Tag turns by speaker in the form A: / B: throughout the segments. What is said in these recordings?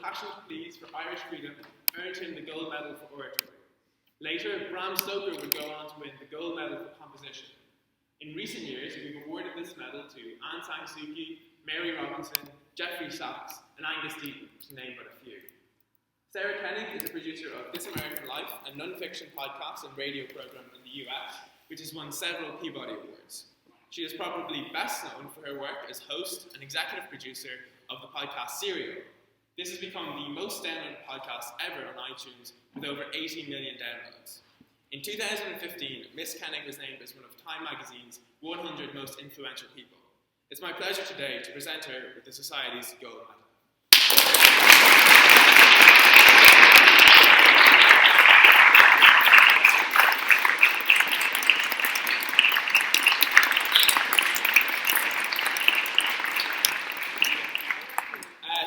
A: passionate pleas for Irish freedom earned him the gold medal for oratory. Later, Bram Stoker would go on to win the gold medal for composition. In recent years, we've awarded this medal to Aung San Suu Kyi, Mary Robinson, Jeffrey Sachs, and Angus Deaton, to name but a few. Sarah Koenig is the producer of This American Life, a non-fiction podcast and radio program in the US, which has won several Peabody Awards. She is probably best known for her work as host and executive producer of the podcast Serial. This has become the most downloaded podcast ever on iTunes, with over 80 million downloads. In 2015, Miss Koenig was named as one of Time Magazine's 100 most influential people. It's my pleasure today to present her with the Society's Gold Medal.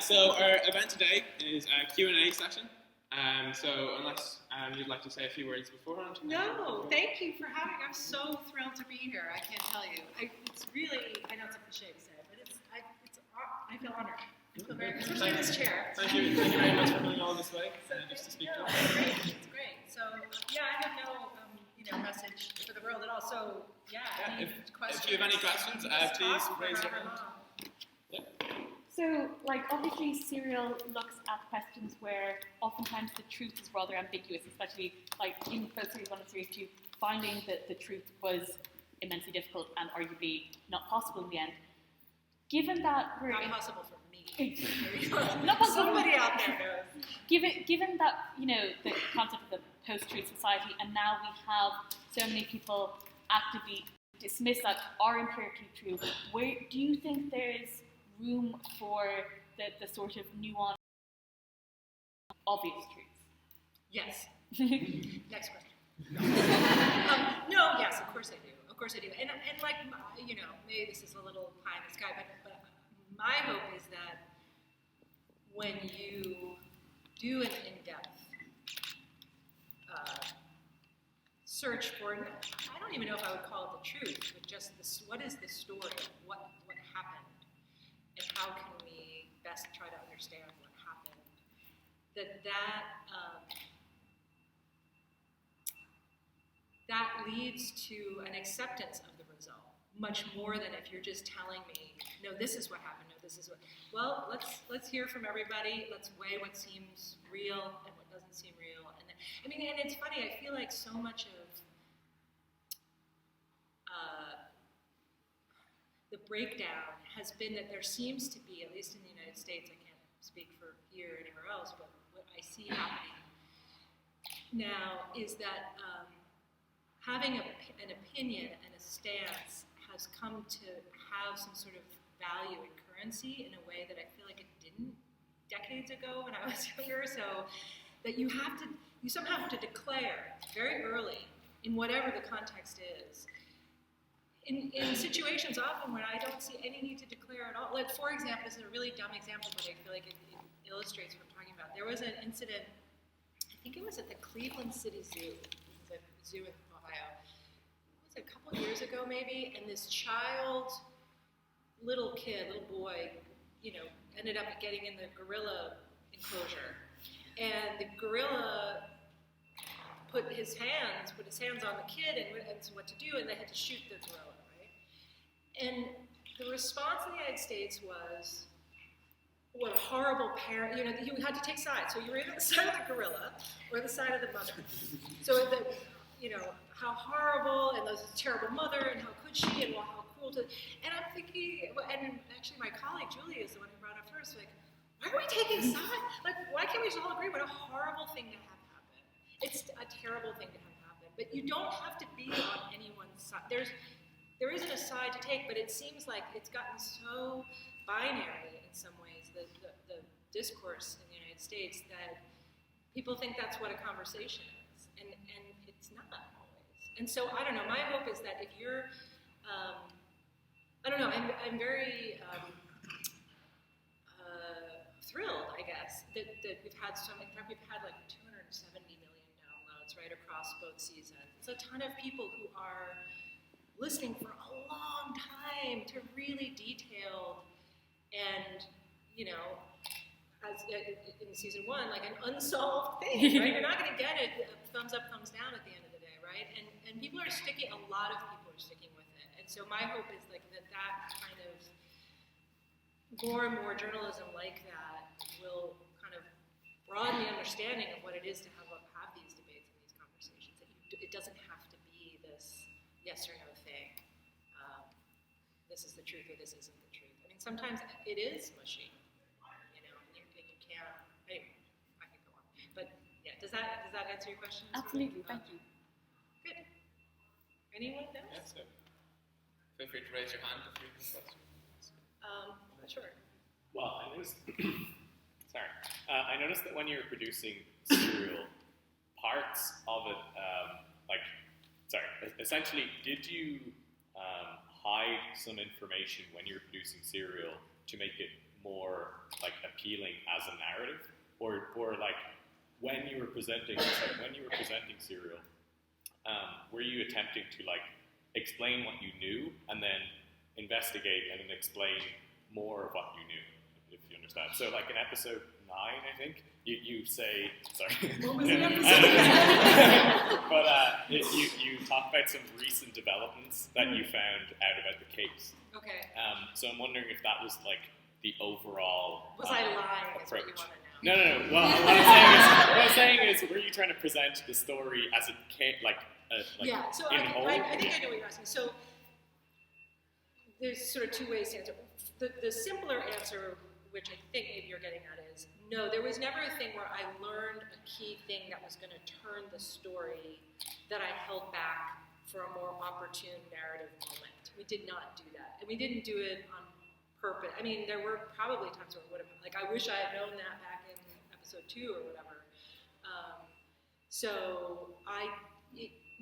A: So our event today is a Q&A session. So unless you'd like to say a few words beforehand.
B: No, thank you for having me. I'm so thrilled to be here. I can't tell you. It's really, I know it's a cliche to say, but I feel honored. I feel very, especially in this chair.
A: Thank you very much for coming all this way just to speak to us.
B: It's great. So yeah, I have no message for the world at all. So
A: if you have any questions, please raise your hand.
C: So, obviously Serial looks at questions where oftentimes the truth is rather ambiguous, especially, in both Series 1 and Series 2, finding that the truth was immensely difficult and arguably not possible in the end. Given that we're...
B: Not possible for me.
C: Not possible.
B: Somebody out there knows.
C: Given that, the concept of the post-truth society, and now we have so many people actively dismiss that are empirically true, where do you think there's room for the sort of nuanced, obvious truths?
B: Yes. Next question. No, yes, of course I do. Of course I do. And maybe this is a little pie in the sky, but my hope is that when you do an in-depth search for, I don't even know if I would call it the truth, but just what is the story of what happened? And how can we best try to understand what happened? That leads to an acceptance of the result, much more than if you're just telling me, no, this is what happened, no, this is what. Well, let's hear from everybody. Let's weigh what seems real and what doesn't seem real. And and it's funny. I feel like so much of the breakdown has been that there seems to be, at least in the United States, I can't speak for here or anywhere else, but what I see happening now is that having an opinion and a stance has come to have some sort of value and currency in a way that I feel like it didn't decades ago when I was younger. So that you somehow have to declare very early, in whatever the context is, in situations often when I don't see any need to declare at all. Like, for example, this is a really dumb example, but I feel like it illustrates what I'm talking about. There was an incident, I think it was at the Cleveland City Zoo. It was a zoo in Ohio. It was a couple years ago, maybe, and this little boy, ended up getting in the gorilla enclosure. And the gorilla put his hands on the kid and what to do, and they had to shoot the gorilla, right? And the response in the United States was, what a horrible parent, you had to take sides. So you were either the side of the gorilla or the side of the mother. So how horrible, and this terrible mother, and how could she, and how cruel to, and I'm thinking, and actually my colleague Julie is the one who brought it up first, like, why are we taking sides? Like, why can't we just all agree what a horrible thing to have happen? It's a terrible thing to have happen, but you don't have to be on anyone's side. There isn't a side to take, but it seems like it's gotten so binary in some ways, the discourse in the United States, that people think that's what a conversation is, and it's not always. And so, I don't know, my hope is that if you're, I don't know, I'm very thrilled, I guess, that we've had we've had like 270 million downloads right across both seasons. It's a ton of people who are listening for a long time to really detailed and, as in season 1, like an unsolved thing, right? You're not going to get it thumbs up, thumbs down at the end of the day, right? And people are sticking. A lot of people are sticking with it. And so my hope is like that kind of more and more journalism like that will kind of broaden the understanding of what it is to have these debates and these conversations. That it doesn't have to be this yes or no thing. This is the truth or this isn't the truth. I mean, sometimes it is mushy, and you can't. Anyway, I can go on. But yeah, does that answer your question?
C: Absolutely, thank you.
B: Good. Anyone else?
A: Yes, sir. Feel free to raise your hand if you have questions.
B: Sure.
D: Well, I noticed. Sorry, I noticed that when you were producing Serial, parts of it, essentially, did you hide some information when you were producing Serial to make it more like appealing as a narrative, or like when you were presenting Serial, were you attempting to like explain what you knew and then investigate and then explain more of what you knew, if you understand? So like in episode 9, I think, you say, sorry.
B: What was the episode?
D: But you talk about some recent developments that you found out about the case.
B: Okay.
D: So I'm wondering if that was like the overall
B: Was I lying? Is what you
D: approach.
B: want to know?
D: No. Well, what I'm saying is, were you trying to present the story as it came,
B: Yeah. So
D: in
B: I
D: whole?
B: think I know what you're asking. So there's sort of 2 ways to answer. The simpler answer, which I think maybe you're getting at, is no. There was never a thing where I learned a key thing that was going to turn the story that I held back for a more opportune narrative moment. We did not do that, and we didn't do it on purpose. I mean, there were probably times where it would have been like, I wish I had known that back in episode 2 or whatever.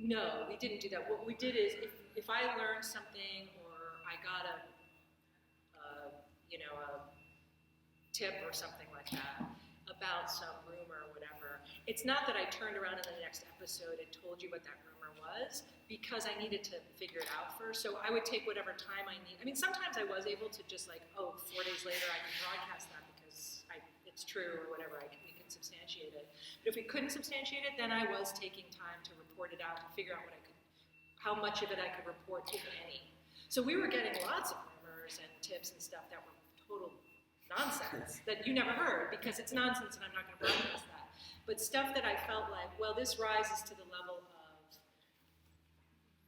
B: No, we didn't do that. What we did is, if I learned something or I got a tip or something like that about some rumor or whatever, it's not that I turned around in the next episode and told you what that rumor was, because I needed to figure it out first. So I would take whatever time I need. I mean, sometimes I was able to just like, 4 days later I can broadcast that because it's true or whatever, we can substantiate it. But if we couldn't substantiate it, then I was taking time to report it out, to figure out how much of it I could report, if any. So we were getting lots of rumors and tips and stuff that were total nonsense that you never heard, because it's nonsense and I'm not going to broadcast that. But stuff that I felt like, well, this rises to the level of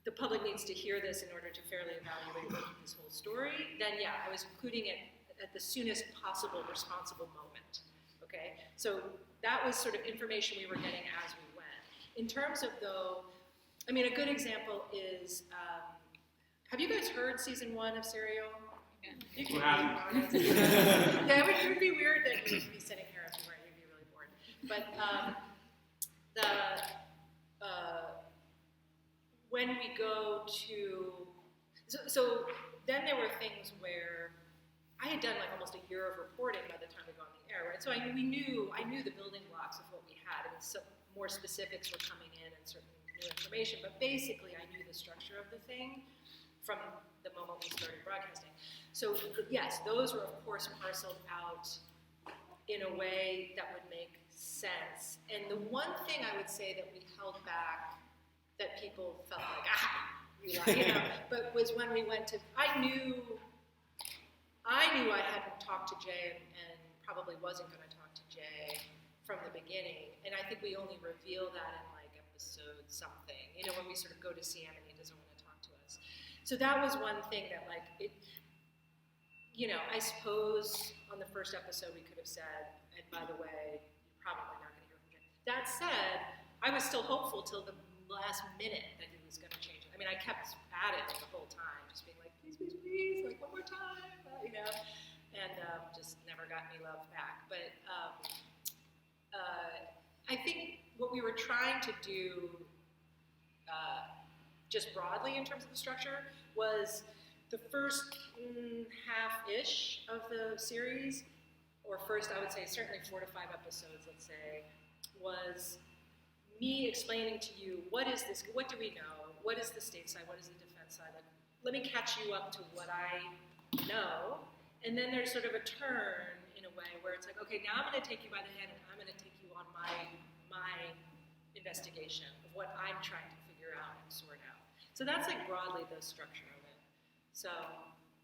B: the public needs to hear this in order to fairly evaluate this whole story, then yeah, I was including it at the soonest possible responsible moment. Okay, so that was sort of information we were getting as we went. In terms of though, I mean, a good example is, have you guys heard season 1 of Serial? You can yeah, it would be weird that you would be sitting here if you weren't. You'd be really bored. But when we go to, so then there were things where I had done like almost a year of reporting by the time we got on the air, right? So I knew the building blocks of what we had, and some more specifics were coming in and certain new information. But basically, I knew the structure of the thing from the moment we started broadcasting. So yes, those were of course parceled out in a way that would make sense. And the one thing I would say that we held back, that people felt like, but was when we went to, I knew I hadn't talked to Jay and probably wasn't going to talk to Jay from the beginning. And I think we only reveal that in like episode something, when we sort of go to see him and he doesn't want to talk to us. So that was one thing that like, I suppose on the first episode we could have said, and by the way, you're probably not going to hear from Jay. That said, I was still hopeful till the last minute that he was going to change it. I mean, I kept at it the whole time, just being like, please, please, please, like one more time, and just never got any love back. But I think what we were trying to do, just broadly in terms of the structure, was the first half-ish of the series, or first, I would say, certainly 4 to 5 episodes, let's say, was me explaining to you, what is this, what do we know, what is the state side, what is the defense side, like, let me catch you up to what I know, and then there's sort of a turn, in a way, where it's like, okay, okay, now I'm going to take you by the hand and I'm going to take you on my investigation of what I'm trying to figure out and sort out. So that's like broadly the structure of it. So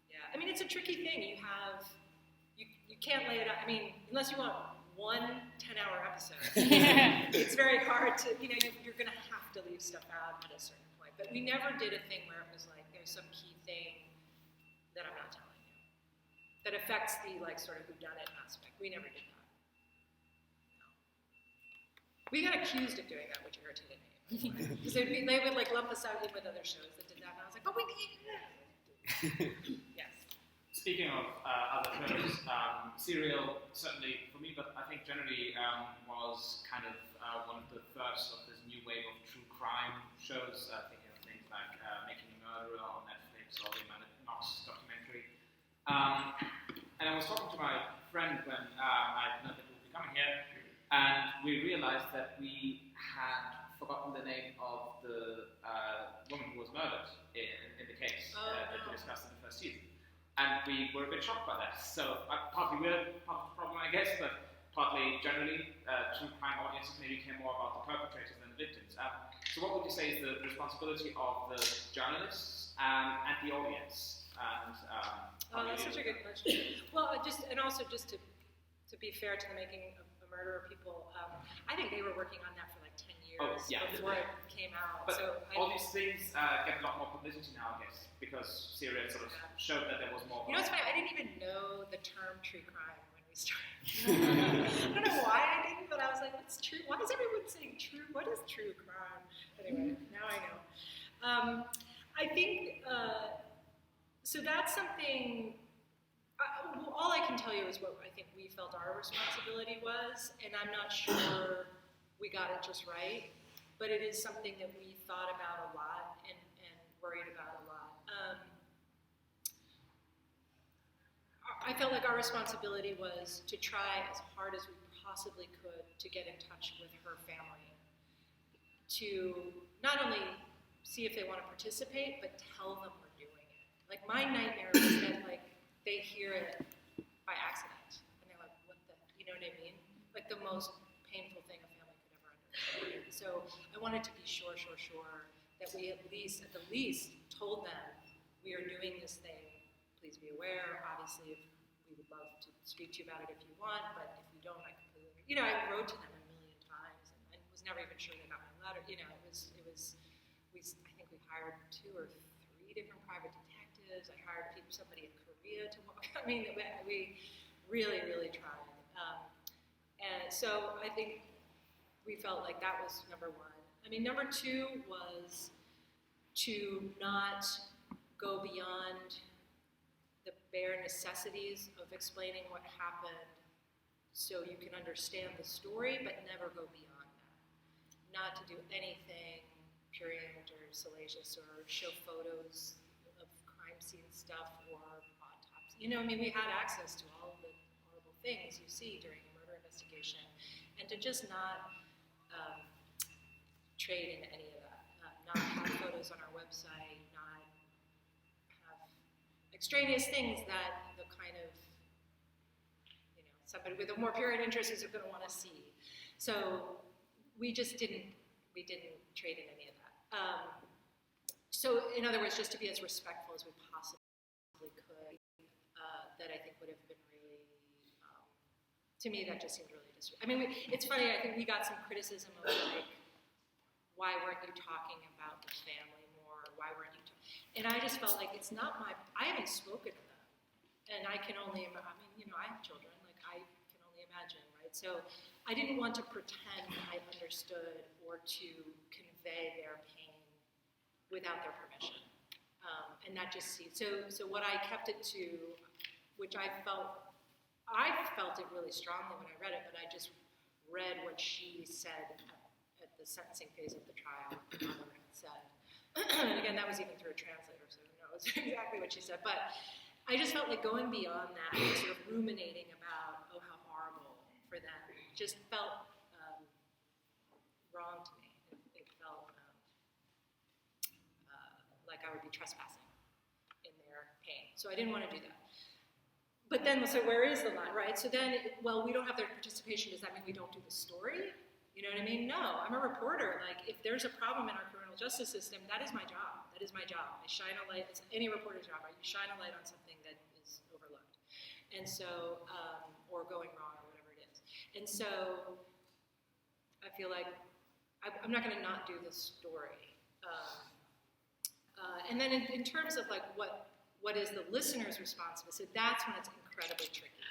B: yeah, I mean, it's a tricky thing. You can't lay it out. I mean, unless you want one 10-hour episode, it's very hard to, you're going to have to leave stuff out at a certain point. But we never did a thing where it was like, there's some key thing that I'm not telling you that affects the like sort of whodunit aspect. We never did that. No. We got accused of doing that, which irritated me. Because they would like lump us out in with other shows that did that, and I was like, but we did that. Yes.
E: Speaking of other shows, Serial certainly for me, but I think generally was kind of one of the first of this new wave of true crime shows. Thinking of things like Making a Murderer on Netflix or the Amanda Knox documentary. And I was talking to my friend when I heard that we would be coming here, and we realized that we had forgotten the name of the woman who was murdered in the case that we discussed in the first season. And we were a bit shocked by that. So partly we're part of the problem, I guess, but partly generally, true crime audiences maybe care more about the perpetrators than the victims. So what would you say is the responsibility of the journalists and the audience? And
B: that's such a good question. Well, just to be fair to the Making a Murderer people, I think they were working on that for like 10 years before it came out.
E: But
B: so
E: all these things get a lot more publicity now, I guess, because Serial sort of showed that there was more.
B: You know what's funny? I didn't even know the term true crime when we started. I don't know why I didn't, but I was like, what's true? Why is everyone saying true? What is true crime? Anyway, now I know. I think, so that's something, all I can tell you is what I think we felt our responsibility was, and I'm not sure we got it just right, but it is something that we thought about a lot and worried about a lot. I felt like our responsibility was to try as hard as we possibly could to get in touch with her family, to not only see if they want to participate, but tell them we're doing it. Like, my nightmare was that, like, they hear it by accident, and they're like, what the, you know what I mean? Like, the most painful thing a family could ever understand. So I wanted to be sure that we at the least told them, we are doing this thing, please be aware. Obviously, we would love to speak to you about it if you want, but if you don't, I completely, I wrote to them a million times, and I was never even sure they got my letter. I think we hired 2 or 3 different private detectives. I hired somebody in Korea to walk. I mean, we really, really tried. And so I think we felt like that was number 1. I mean, number 2 was to not go beyond the bare necessities of explaining what happened so you can understand the story, but never go beyond that. Not to do anything prurient or salacious or show photos of crime scene stuff or autopsy. I mean, we had access to all of the horrible things you see during a murder investigation, and to just not trade in any of that. Not have photos on our website, not have extraneous things that the kind of, somebody with a more purient interest is going to want to see. So we didn't trade in any of that. So in other words, just to be as respectful as we possibly could, that I think would have been really, to me, that just seemed really disrespectful. I mean, it's funny, I think we got some criticism of like, why weren't you talking about the family more? Why weren't you and I just felt like it's not I haven't spoken to them. And I can only, I have children, like I can only imagine, right? So I didn't want to pretend I understood or to convey their pain without their permission. And that just so what I kept it to, which I felt it really strongly when I read it, but I just read what she said at the sentencing phase of the trial, what her mother had said. And again, that was even through a translator, so who knows exactly what she said. But I just felt like going beyond that, and sort of ruminating about, oh, how horrible for them, just felt wrong to me. It felt like I would be trespassing in their pain. So I didn't want to do that. but then, so where is the line, right? So then, well, we don't have their participation. Does that mean we don't do the story? You know what I mean? No, I'm a reporter. Like, if there's a problem in our criminal justice system, that is my job. That is my job. I shine a light. It's any reporter's job, right? You shine a light on something that is overlooked, and so, or going wrong, or whatever it is. And so, I feel like I'm not going to not do the story. And then in terms of like what is the listener's responsibility, so that's when it's incredibly tricky.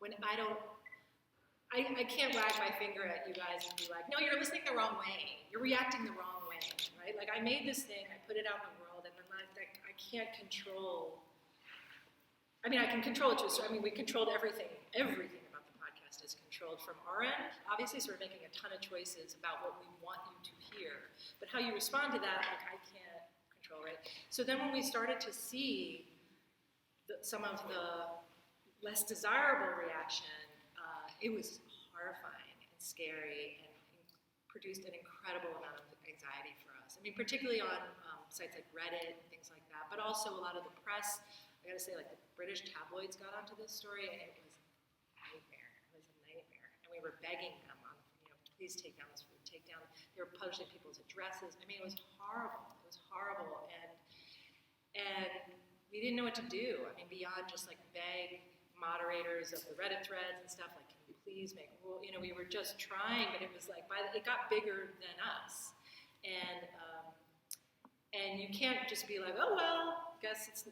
B: When I can't wag my finger at you guys and be like, no, you're listening the wrong way. You're reacting the wrong way, right? Like, I made this thing, I put it out in the world, and then I can't control. I mean, I can control it to a certain. I mean, we controlled everything. Everything about the podcast is controlled from our end. Obviously, so we're making a ton of choices about what we want you to hear. But how you respond to that, like, I can't control, right? So then when we started to see some of the less desirable reaction, it was horrifying and scary and produced an incredible amount of anxiety for us. I mean, particularly on sites like Reddit and things like that, but also a lot of the press. I gotta say, like, the British tabloids got onto this story, and it was a nightmare. It was a nightmare. And we were begging them on, please take down this food, take down. They were publishing people's addresses. I mean, it was horrible. It was horrible. And we didn't know what to do. I mean, beyond just like beg moderators of the Reddit threads and stuff, like, can you please make rule? You know, we were just trying, but it was like, it got bigger than us. And you can't just be like, oh, well, guess it's,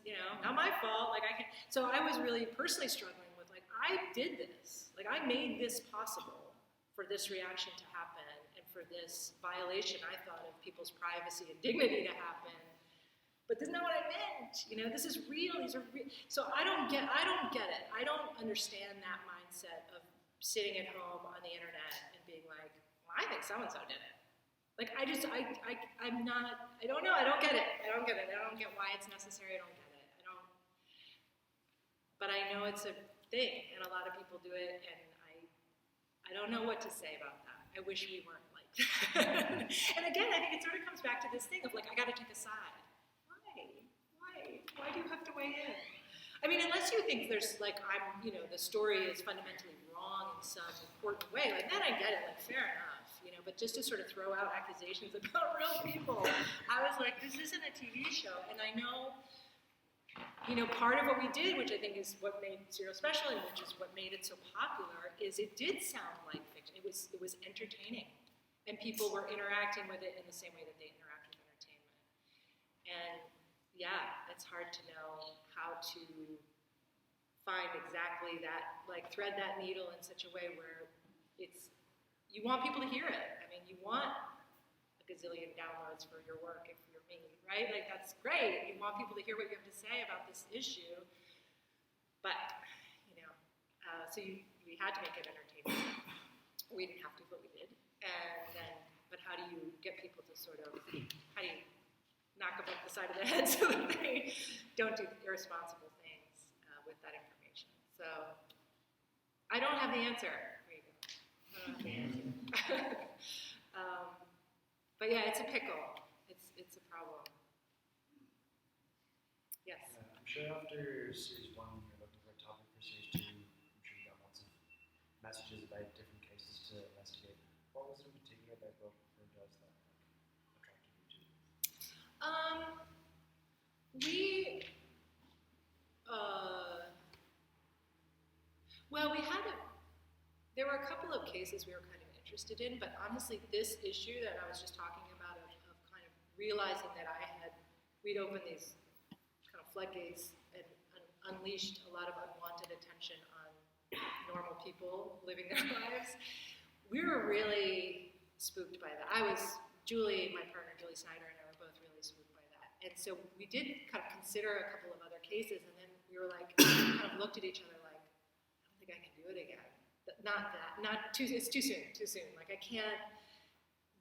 B: not my fault. Like, I can't. So I was really personally struggling with, like, I did this. Like, I made this possible for this reaction to happen and for this violation, I thought, of people's privacy and dignity to happen. But this is not what I meant. This is real. These are real. So I don't get it. I don't understand that mindset of sitting at home on the internet and being like, well, I think so-and-so did it. Like, I'm not, I don't know. I don't get it. I don't get why it's necessary. I don't get it. But I know it's a thing, and a lot of people do it, and I don't know what to say about that. I wish we weren't like that. And again, I think it sort of comes back to this thing of, like, I got to take a side. Why do you have to weigh in? I mean, unless you think there's, like, the story is fundamentally wrong in some important way, like, then I get it, like, fair enough, but just to sort of throw out accusations about real people, I was like, this isn't a TV show, and I know, part of what we did, which I think is what made Serial special, and which is what made it so popular, is it did sound like fiction. It was entertaining, and people were interacting with it in the same way that they interact with entertainment. And yeah, it's hard to know how to find exactly that, like, thread that needle in such a way where you want people to hear it. I mean, you want a gazillion downloads for your work if you're me, right? Like, that's great. You want people to hear what you have to say about this issue. But, so we had to make it entertaining. We didn't have to, but we did. But how do you get people to how do you knock them up the side of the head so that they don't do irresponsible things with that information? So I don't have the answer. There you go. I don't have the answer. But yeah, it's a pickle. It's a problem. Yes.
F: I'm sure after series 1, you're looking for a topic for series 2. I'm sure you got lots of messages about different cases to investigate. What was it in particular about both for does that attracted you to?
B: There were a couple of cases we were kind of interested in, but honestly, this issue that I was just talking about of kind of realizing that we'd opened these kind of floodgates and unleashed a lot of unwanted attention on normal people living their lives, we were really spooked by that. Julie, my partner, Julie Snyder, and I were both really spooked by that. And so we did kind of consider a couple of other cases, and then we were like, kind of looked at each other like, I don't think I can do it again. It's too soon. Like, I can't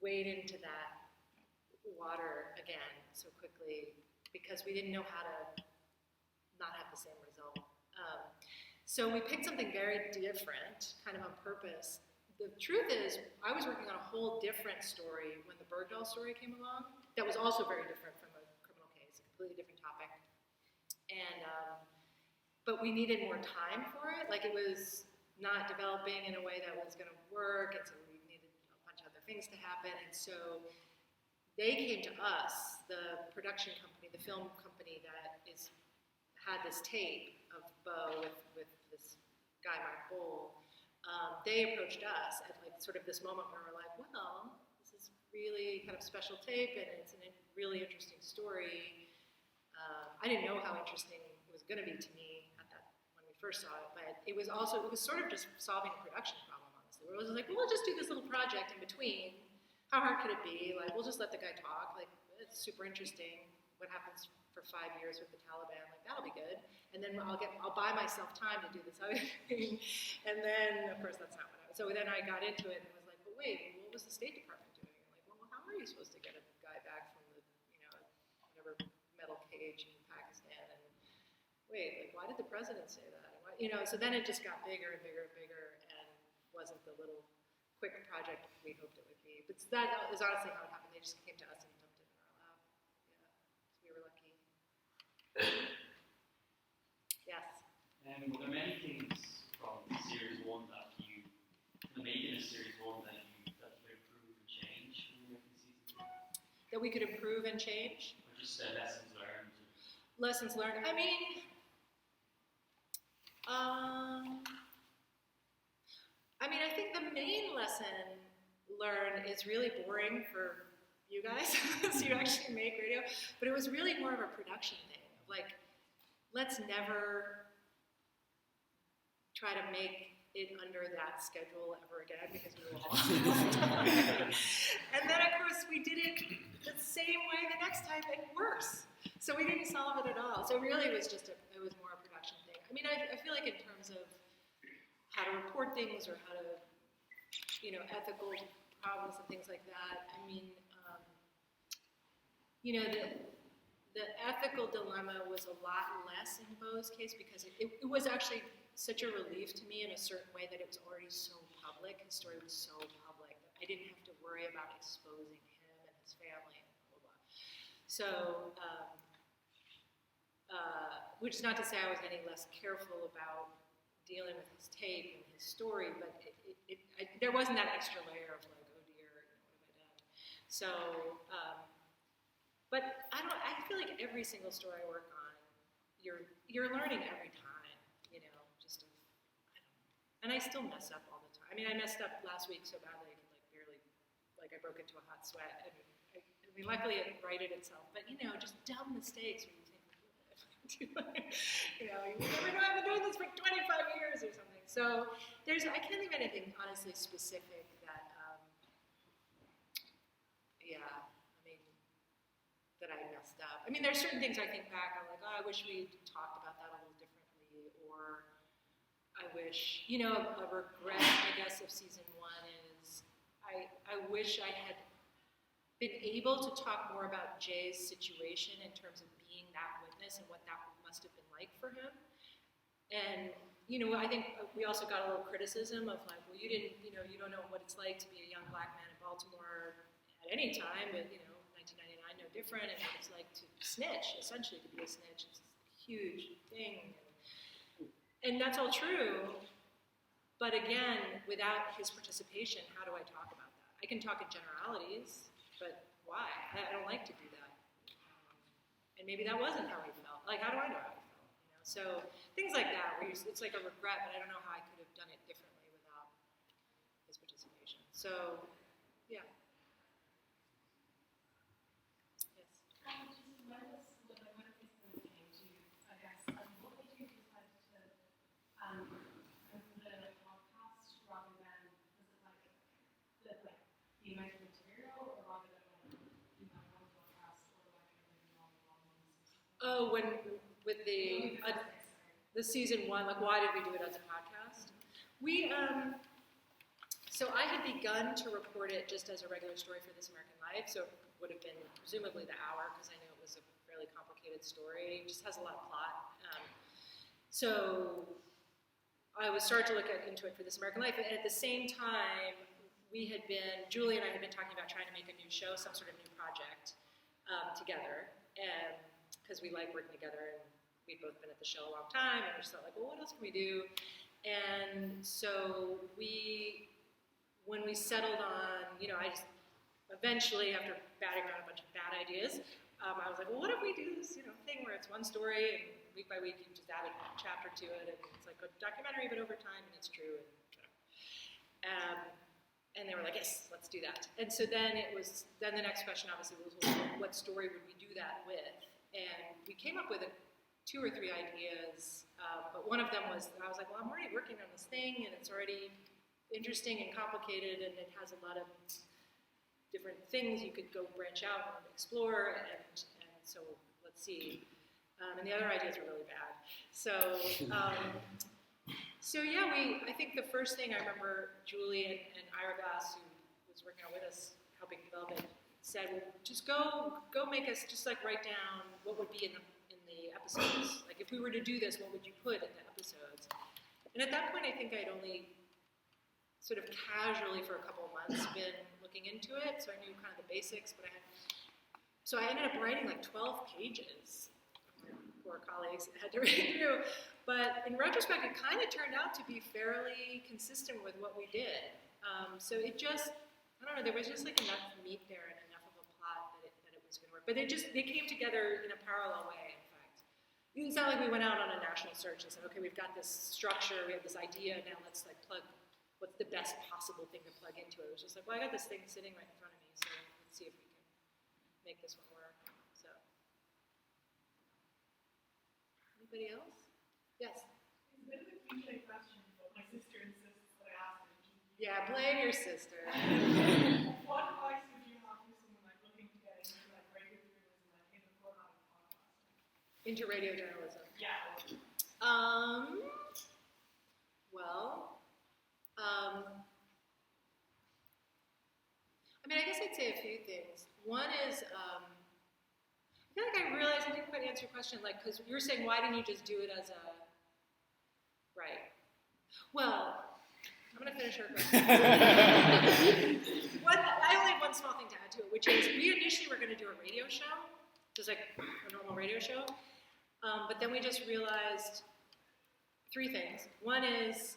B: wade into that water again so quickly because we didn't know how to not have the same result. So we picked something very different, kind of on purpose. The truth is, I was working on a whole different story when the Bergdahl story came along. That was also very different from a criminal case, a completely different topic. but we needed more time for it. Like, it was not developing in a way that was going to work, and so we needed a bunch of other things to happen. And so they came to us, the production company, the film company that had this tape of Bo with this guy, Mark Bowl. They approached us at like sort of this moment where we're like, well, this is really kind of special tape, and it's a really interesting story. I didn't know how interesting it was going to be to me at that when we first saw it, but it was sort of just solving a production problem, honestly. Where it was like, well, we'll just do this little project in between. How hard could it be? Like, we'll just let the guy talk. Like, it's super interesting. What happens for 5 years with the Taliban? Like, that'll be good. And then I'll buy myself time to do this other thing. And then, of course, that's not what I was. So then I got into it and was like, but wait, what was the State Department doing? And like, well, how are you supposed to get a guy back from the, whatever metal cage in Pakistan? And wait, like, why did the president say that? And so then it just got bigger and bigger and bigger, and wasn't the little quick project we hoped it would be. But that is honestly how it happened. They just came to us and dumped it in our lap. Yeah, so we were lucky. Yes.
G: Were there many things from series one that you made in a series one that you improve and change when you make season two?
B: That we could improve and change?
G: Or just lessons learned?
B: Lessons learned. I mean, I think the main lesson learned is really boring for you guys, so you actually make radio, but it was really more of a production thing. Like, let's never try to make it under that schedule ever again, because we will all And then, of course, we did it the same way the next time, and worse. So we didn't solve it at all. So really, it was more a production thing. I mean, I feel like in terms of how to report things or how to, ethical problems and things like that, I mean, the ethical dilemma was a lot less in Bo's case, because it was actually such a relief to me in a certain way that it was already so public. His story was so public that I didn't have to worry about exposing him and his family and blah, blah, blah. So, which is not to say I was any less careful about dealing with his tape and his story, but there wasn't that extra layer of like, oh dear, what have I done? So, but I feel like every single story I work on, you're learning every time, just of, I don't know. And I still mess up all the time. I mean, I messed up last week so badly I could barely, I broke into a hot sweat. I mean, luckily it righted itself, but just dumb mistakes where you think, you never know, I've been doing this for 25 years or something. So I can't think of anything honestly specific that, that I messed up. I mean, there's certain things I think back, I'm like, I wish we talked about that a little differently, or I wish, a regret, I guess, of season one is I wish I had been able to talk more about Jay's situation in terms of being that witness and what that must have been like for him. And, I think we also got a little criticism of like, well, you didn't, you don't know what it's like to be a young black man in Baltimore at any time, but, 1999, no different, and what it's like to snitch, essentially to be a snitch. It's a huge thing. And that's all true, but again, without his participation, how do I talk about that? I can talk in generalities, but why? I don't like to do that. And maybe that wasn't how he felt. Like, how do I know how he felt? So things like that, where it's like a regret, but I don't know how I could have done it differently without his participation. So, yeah. Yes.
H: Just remind us what this thing came to, I guess. What made you decide to open the podcast rather than, was it the amount of material, or rather than one podcast or
B: Oh, with the season one, like, why did we do it as a podcast? So I had begun to report it just as a regular story for This American Life, so it would have been presumably the hour, because I knew it was a fairly complicated story. It just has a lot of plot. So I was starting to look into it for This American Life, and at the same time, Julie and I had been talking about trying to make a new show, some sort of new project together, and because we like working together, and we'd both been at the show a long time, and we just thought like, well, what else can we do? And so when we settled on, I just eventually, after batting around a bunch of bad ideas, I was like, well, what if we do this, thing where it's one story, and week by week you just add a chapter to it, and it's like a documentary, but over time, and it's true, and whatever. And they were like, yes, let's do that. And so then the next question obviously was, well, what story would we do that with? And we came up with 2 or 3 ideas, but one of them was, I was like, well, I'm already working on this thing, and it's already interesting and complicated, and it has a lot of different things you could go branch out and explore, and so let's see. And the other ideas are really bad. So yeah, I think the first thing I remember Julie and Ira Glass, who was working on with us, helping develop it, said, well, just go make us, just like write down what would be in the episodes. Like if we were to do this, what would you put in the episodes? And at that point, I think I'd only sort of casually for a couple of months been looking into it, so I knew kind of the basics, but so I ended up writing like 12 pages. My poor colleagues had to read through, but in retrospect, it kind of turned out to be fairly consistent with what we did. So it just, I don't know, there was just like enough meat there and enough of a plot that it was going to work. But they came together in a parallel way, in fact. It's not like we went out on a national search and said, okay, we've got this structure, we have this idea, now let's like plug what's the best possible thing to plug into it. It was just like, well, I got this thing sitting right in front of me, so let's see if we can make this one work. So, anybody else? Yes?
H: It's a bit of a cliche question, but my sister insists that I ask it.
B: Yeah, blame your sister.
H: What advice would you have for someone like looking to get into like radio journalism, like in the format of podcasting?
B: Into radio journalism.
H: Yeah.
B: Well, I mean, I guess I'd say a few things. One is, I feel like I realized I didn't quite answer your question, like, because you were saying, why didn't you just do it as a, right. Well, I'm going to finish her question. I only have one small thing to add to it, which is we initially were going to do a radio show, just like a normal radio show, but then we just realized 3 things. One is,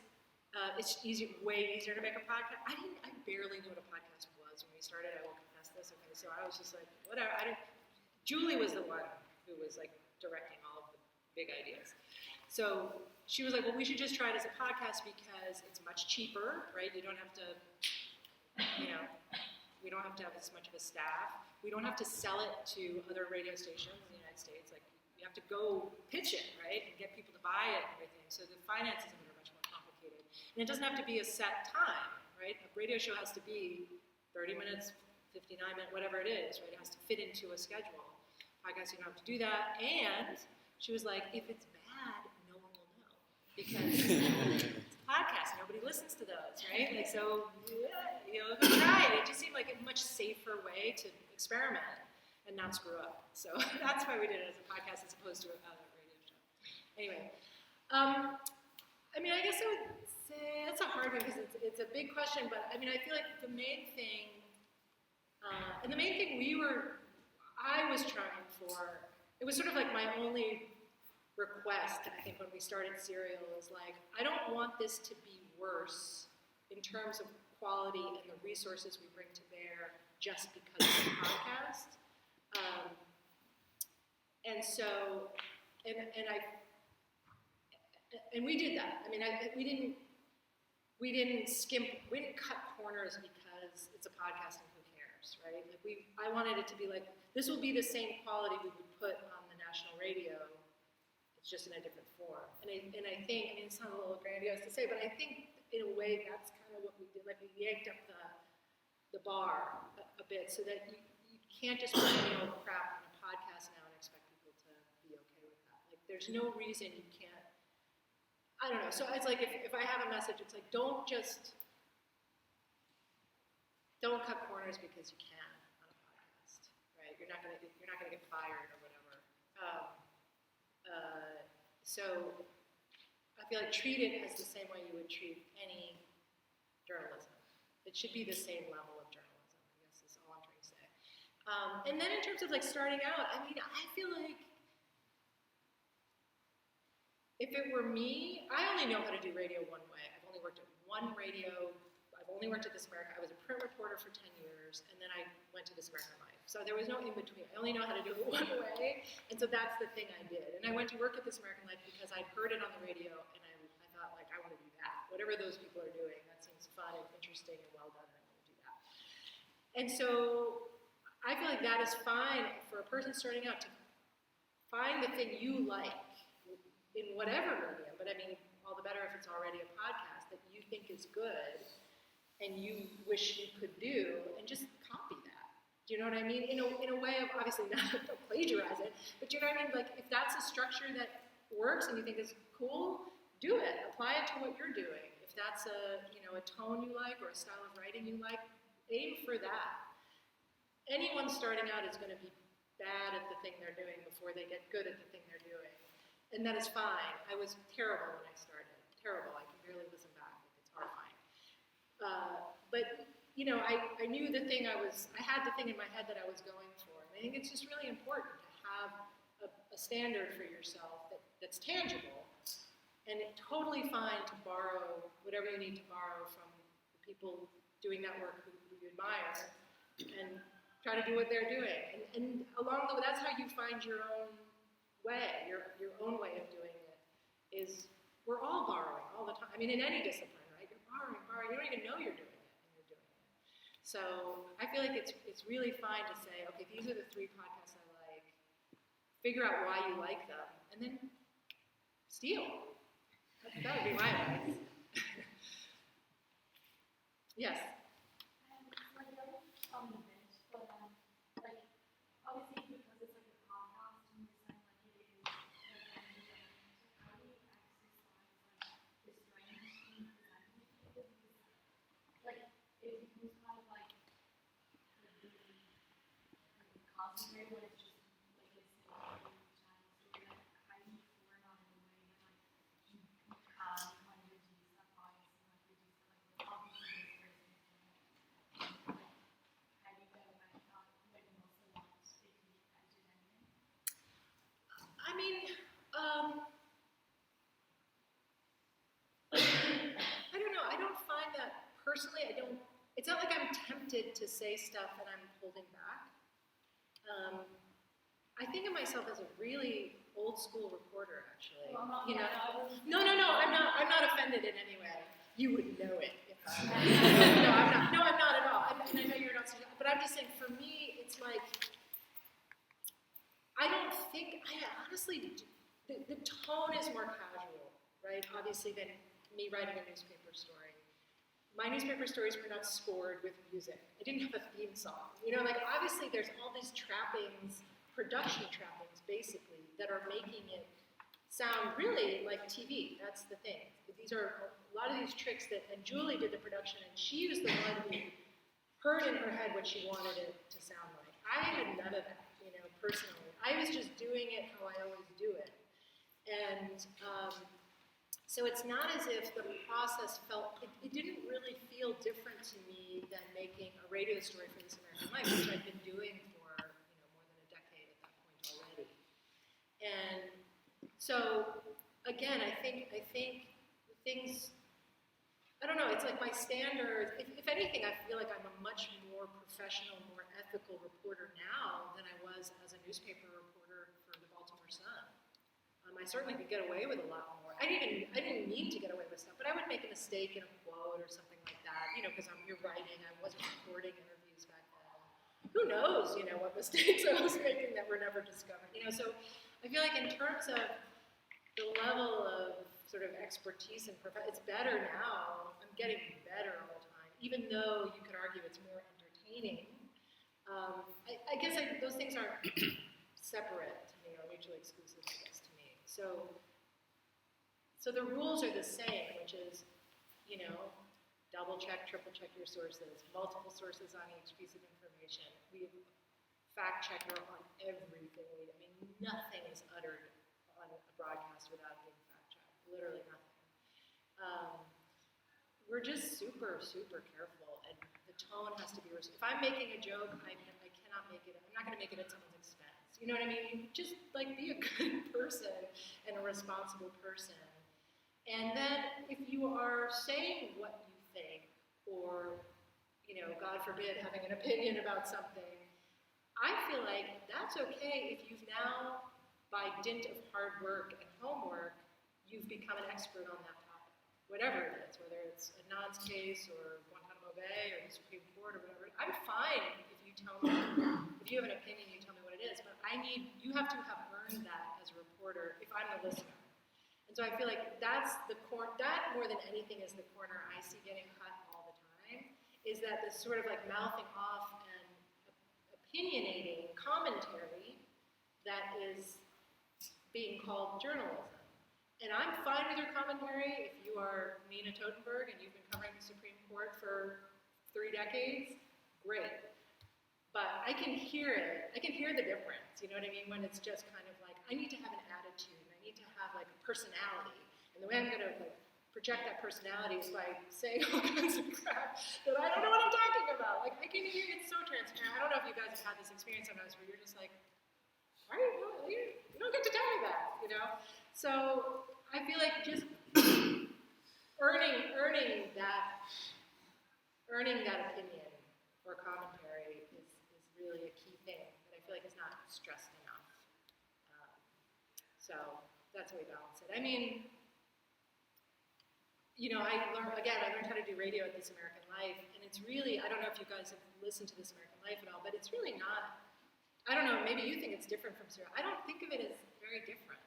B: it's way easier to make a podcast. I barely knew what a podcast was when we started. I will confess this. Okay, so I was just like, whatever. Julie was the one who was like directing all of the big ideas. So she was like, well, we should just try it as a podcast because it's much cheaper, right? You don't have to, we don't have to have as much of a staff. We don't have to sell it to other radio stations in the United States. Like, you have to go pitch it, right, and get people to buy it and everything. So the finances of it are much more complicated. And it doesn't have to be a set time, right? A radio show has to be 30 minutes, 59 minutes, whatever it is, right? It has to fit into a schedule. Podcast, you don't have to do that. And she was like, if it's bad, no one will know. Because it's a podcast, nobody listens to those, right? Like, so, go try it. It just seemed like a much safer way to experiment and not screw up. So that's why we did it as a podcast as opposed to a radio show. Anyway, I mean, I guess I would say that's a hard one because it's a big question, but I mean, I feel like the main thing, and the main thing I was trying for, it was sort of like my only request, I think, when we started Serial was like, I don't want this to be worse in terms of quality and the resources we bring to bear just because of the podcast. And so, and we did that. I mean, we didn't cut corners because it's a podcast and who cares, right? Like I wanted it to be like, this will be the same quality we would put on the national radio. It's just in a different form. And I think, I mean, it sounds a little grandiose to say, but I think in a way that's kind of what we did. Like we yanked up the bar a bit so that you can't just put any old crap on a podcast now and expect people to be okay with that. Like there's no reason you can't, I don't know. So it's like if I have a message, it's like don't cut corners because you can on a podcast, right? You're not gonna get fired or whatever. So I feel like treat it as the same way you would treat any journalism. It should be the same level of journalism, I guess is all I'm trying to say. And then in terms of like starting out, I mean, I feel like if it were me, I only know how to do radio one way. I've only worked at one radio. I've only worked at This America. I was a print reporter for 10 years, and then I went to This American Life. So there was no in between. I only know how to do it one way, and so that's the thing I did. And I went to work at This American Life because I'd heard it on the radio, and I thought, like, I want to do that. Whatever those people are doing, that seems fun and interesting and well done, and I want to do that. And so I feel like that is fine for a person starting out to find the thing you like in whatever medium, but I mean, all the better if it's already a podcast that you think is good and you wish you could do, and just copy that. Do you know what I mean? In a way of, obviously not don't plagiarize it, but do you know what I mean? Like, if that's a structure that works and you think is cool, do it. Apply it to what you're doing. If that's a tone you like or a style of writing you like, aim for that. Anyone starting out is going to be bad at the thing they're doing before they get good at the thing they're doing. And that is fine. I was terrible when I started. Terrible. I can barely listen back. It's horrifying. But I knew the thing I had the thing in my head that I was going for. And I think it's just really important to have a standard for yourself that's tangible. And it's totally fine to borrow whatever you need to borrow from the people doing that work who you admire, and try to do what they're doing. And along the way, that's how you find your own way, your own way of doing it. Is we're all borrowing all the time. I mean, in any discipline, right? You're borrowing. You don't even know you're doing it, and you're doing it. So I feel like it's really fine to say, okay, these are the 3 podcasts I like. Figure out why you like them, and then steal. That would be my advice. Yes.
H: Obviously, because it's like a podcast and you're saying like it is how do you exercise like restraint in presenting it? Like it becomes kind of like really concentrated when it's just like listening to channels. So like how do you format in a way that like you can kind of reduce that bias and like reduce it like obviously this person is like how do you go about that when you also want to speak to entertainment?
B: I mean, I don't know. I don't find that personally. It's not like I'm tempted to say stuff and I'm holding back. I think of myself as a really old school reporter, actually.
H: Well, I'm not,
B: you know?
H: no,
B: No. I'm not offended in any way. You would know it if I. No, I'm not at all. And I know you're not. But I'm just saying, for me, it's like I don't think. I honestly, the tone is more casual, right? Obviously, than me writing a newspaper story. My newspaper stories were not scored with music. I didn't have a theme song. Like obviously there's all these trappings, production trappings basically, that are making it sound really like TV. That's the thing. These are a lot of these tricks and Julie did the production, and she was the one who heard in her head what she wanted it to sound like. I had none of that, personally. I was just doing it how I always do it. And so it's not as if the process it didn't really feel different to me than making a radio story for This American Life, which I've been doing for more than a decade at that point already. And so again, I think things, I don't know, it's like my standards, if anything, I feel like I'm a much more professional, more ethical reporter now than I was as a newspaper reporter for the Baltimore Sun. I certainly could get away with a lot more. I didn't mean to get away with stuff, but I would make a mistake in a quote or something like that, because you're writing. I wasn't recording interviews back then. Who knows, what mistakes I was making that were never discovered. So I feel like in terms of the level of sort of expertise and it's better now. I'm getting better all the time, even though you could argue it's more entertaining. I guess those things aren't separate to me or mutually exclusive, I guess, to me. So the rules are the same, which is, double check, triple check your sources, multiple sources on each piece of information. We have fact checker on everything. Nothing is uttered on a broadcast without being fact checked. Literally nothing. We're just super, super careful, and the tone has to be. If I'm making a joke, I cannot make it. I'm not going to make it at someone's expense. You know what I mean? Just like be a good person and a responsible person. And then if you are saying what you think, or, you know, God forbid, having an opinion about something, I feel like that's okay if you've now, by dint of hard work and homework, you've become an expert on that topic. Whatever it is, whether it's a Nance case or Guantanamo Bay or the Supreme Court or whatever, I'm fine if you tell me, if you have an opinion, you tell me what it is, but you have to have earned that as a reporter if I'm the listener. And so I feel like that's that more than anything is the corner I see getting cut all the time, is that this sort of like mouthing off and opinionating commentary that is being called journalism. And I'm fine with your commentary if you are Nina Totenberg and you've been covering the Supreme Court for 3 decades, great. But I can hear it. I can hear the difference, you know what I mean? When it's just kind of like, I need to have an attitude. I need to have like a personality. And the way I'm going to like project that personality is by saying all kinds of crap that I don't know what I'm talking about. Like, I can hear it's so transparent. I don't know if you guys have had this experience sometimes where you're just like, why are you don't get to tell me that, you know? So I feel like just earning that opinion or commentary is really a key thing that I feel like is not stressed enough. So that's how we balance it. I mean, you know, I learned how to do radio at This American Life, and it's really, I don't know if you guys have listened to This American Life at all, but it's really not, I don't know, maybe you think it's different from serial. I don't think of it as very different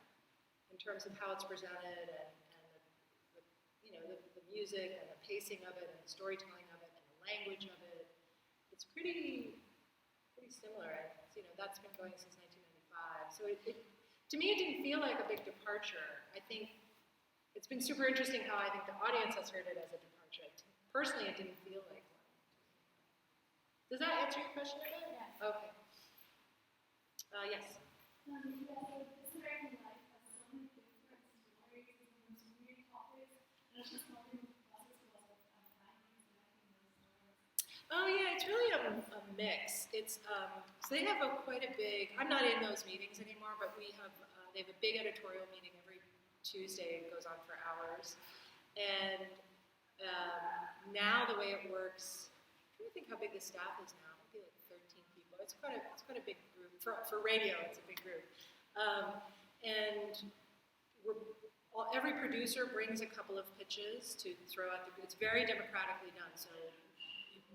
B: in terms of how it's presented and the music and the pacing of it and the storytelling of it and the language of it. It's pretty similar. You know, that's been going since 1995. So to me, it didn't feel like a big departure. I think it's been super interesting how I think the audience has heard it as a departure. Personally, it didn't feel like one. Does that answer your question a bit?
H: Yes.
B: Okay. Yes.
H: This American Life has so many different stories and so many topics, and it's just wondering what the process was of finding and making those stories.
B: Oh yeah, it's really a mix. It's so they have quite a big. I'm not in those meetings anymore, but they have a big editorial meeting every Tuesday. It goes on for hours, and now the way it works. I'm trying to think how big the staff is now. Maybe like 13 people. It's quite a big group for radio. It's a big group, and every producer brings a couple of pitches to throw at the group. It's very democratically done. So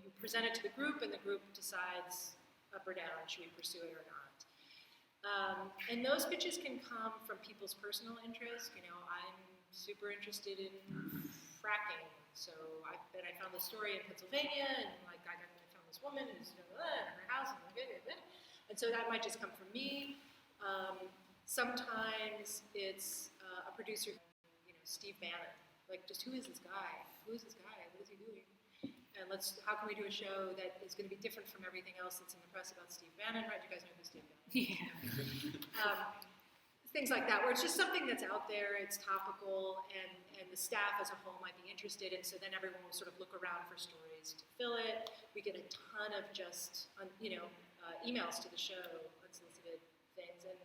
B: you present it to the group, and the group decides up or down, should we pursue it or not. And those pitches can come from people's personal interest. You know, I'm super interested in fracking, so I found this story in Pennsylvania, and like I found this woman who's in her house, and so that might just come from me. Sometimes it's a producer, you know, Steve Bannon. Like, just who is this guy? Who is this guy? What is he doing? And how can we do a show that is going to be different from everything else that's in the press about Steve Bannon, right? You guys know who Steve Bannon is?
C: Yeah.
B: Things like that, where it's just something that's out there, it's topical, and the staff as a whole might be interested, and so then everyone will sort of look around for stories to fill it. We get a ton of just, emails to the show, unsolicited things, and,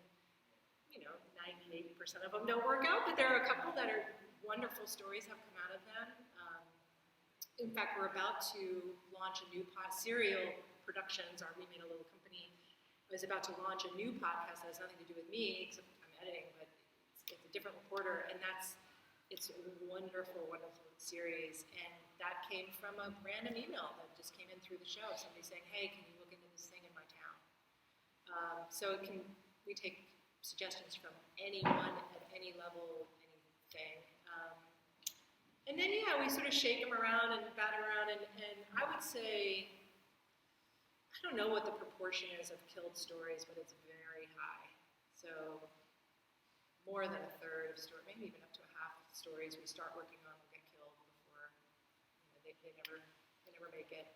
B: 98% of them don't work out, but there are a couple that are wonderful stories have come out of them. In fact, we're about to launch a new Serial Productions, we made a little company, is about to launch a new podcast that has nothing to do with me, except I'm editing, but it's a different reporter, and it's a wonderful, wonderful series, and that came from a random email that just came in through the show, somebody saying, hey, can you look into this thing in my town? So we take suggestions from anyone at any level, anything. And then, we sort of shake them around and bat around, and I would say, I don't know what the proportion is of killed stories, but it's very high. So more than a third of stories, maybe even up to a half of stories we start working on will get killed before they never make it.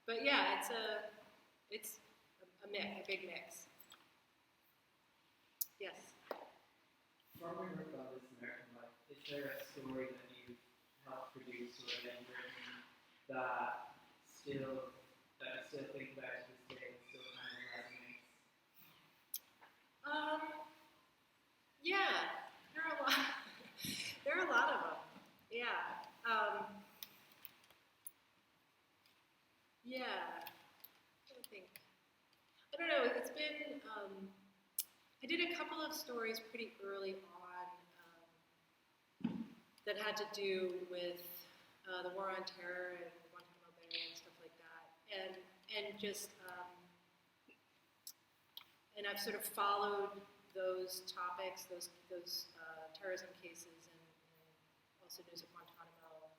B: But yeah, it's a mix, a big mix. Yes.
I: From your work on This American Life, is there a story that you helped produce or that you've written that you still think about to this day and still kind of resonates
B: been, I did a couple of stories pretty early on that had to do with the war on terror and Guantanamo Bay and stuff like that, and just and I've sort of followed those topics, those terrorism cases, and also news of Guantanamo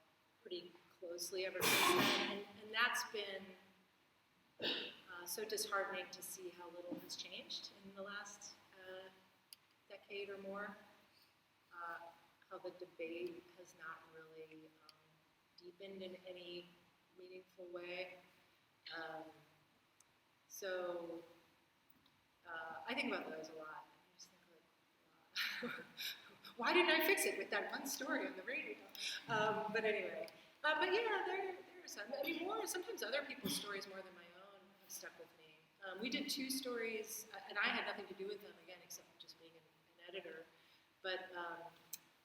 B: pretty closely ever since then, and that's been so disheartening to see how little has changed in the last decade or more. How the debate has not really deepened in any meaningful way. I think about those a lot. I just think like, why didn't I fix it with that one story on the radio? But anyway, but yeah, there are some. I mean, sometimes other people's stories more than my own have stuck with me. We did 2 stories, and I had nothing to do with them again, except just being an editor. But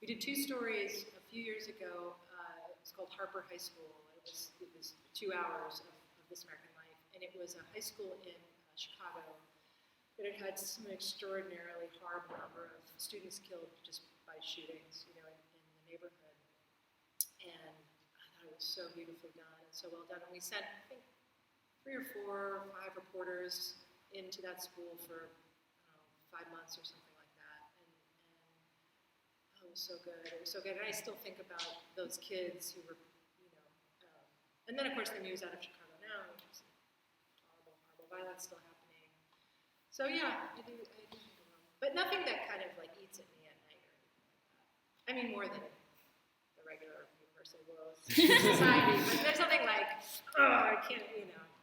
B: we did 2 stories a few years ago. It was called Harper High School. It was 2 hours of This American Life, and it was a high school in Chicago. But it had some extraordinarily horrible number of students killed just by shootings, in the neighborhood. And I thought it was so beautifully done and so well done. And we sent, I think, 3 or 4 or 5 reporters into that school for, 5 months or something like that. And it was so good. It was so good. And I still think about those kids who were, and then of course the news out of Chicago now, which is horrible violence still happening. So yeah, I do think of them. But nothing that kind of like eats at me at night or anything like that. I mean, more than the regular universal world society. But there's something like, I can't, there's nothing.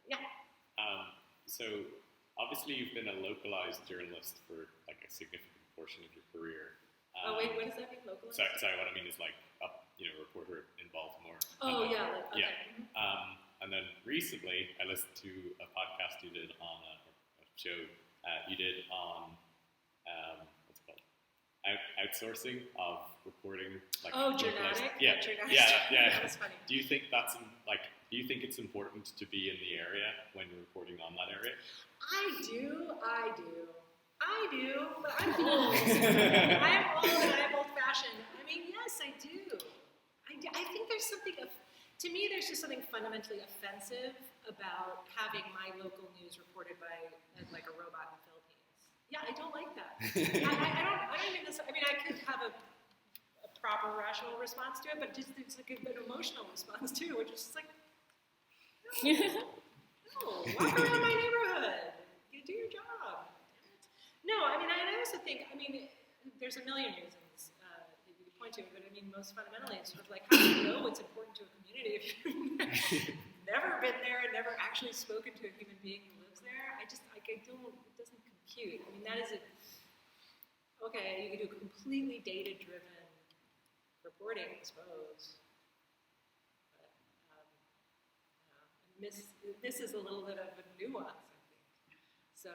B: Yeah.
D: So obviously you've been a localized journalist for like a significant portion of your career.
B: Wait, what does that mean, localized?
D: Sorry, what I mean is like a reporter in Baltimore.
B: Oh, yeah. Okay.
D: Yeah. And then recently, I listened to a podcast you did on a show you did on what's it called? Outsourcing of reporting. Like
B: Journalistic.
D: Yeah.
B: That was funny.
D: Do you think do you think it's important to be in the area when you're reporting on that area?
B: I do, but I'm old. I'm old and I'm old-fashioned. I mean, yes, I do. I think there's something to me, there's just something fundamentally offensive about having my local news reported by like a robot in the Philippines. Yeah, I don't like that. I don't mean this. I mean, I could have a proper, rational response to it, but just it's like an emotional response too, which is just like, no, walk around my neighborhood. You do your job. No, I mean, I also think, there's a million reasons that you could point to, but I mean, most fundamentally, it's sort of like, how do you know what's important to a community if you've never been there and never actually spoken to a human being who lives there? I don't, it doesn't compute. I mean, that is okay, you can do completely data-driven reporting, I suppose. But, this is a little bit of a nuance, I think. So,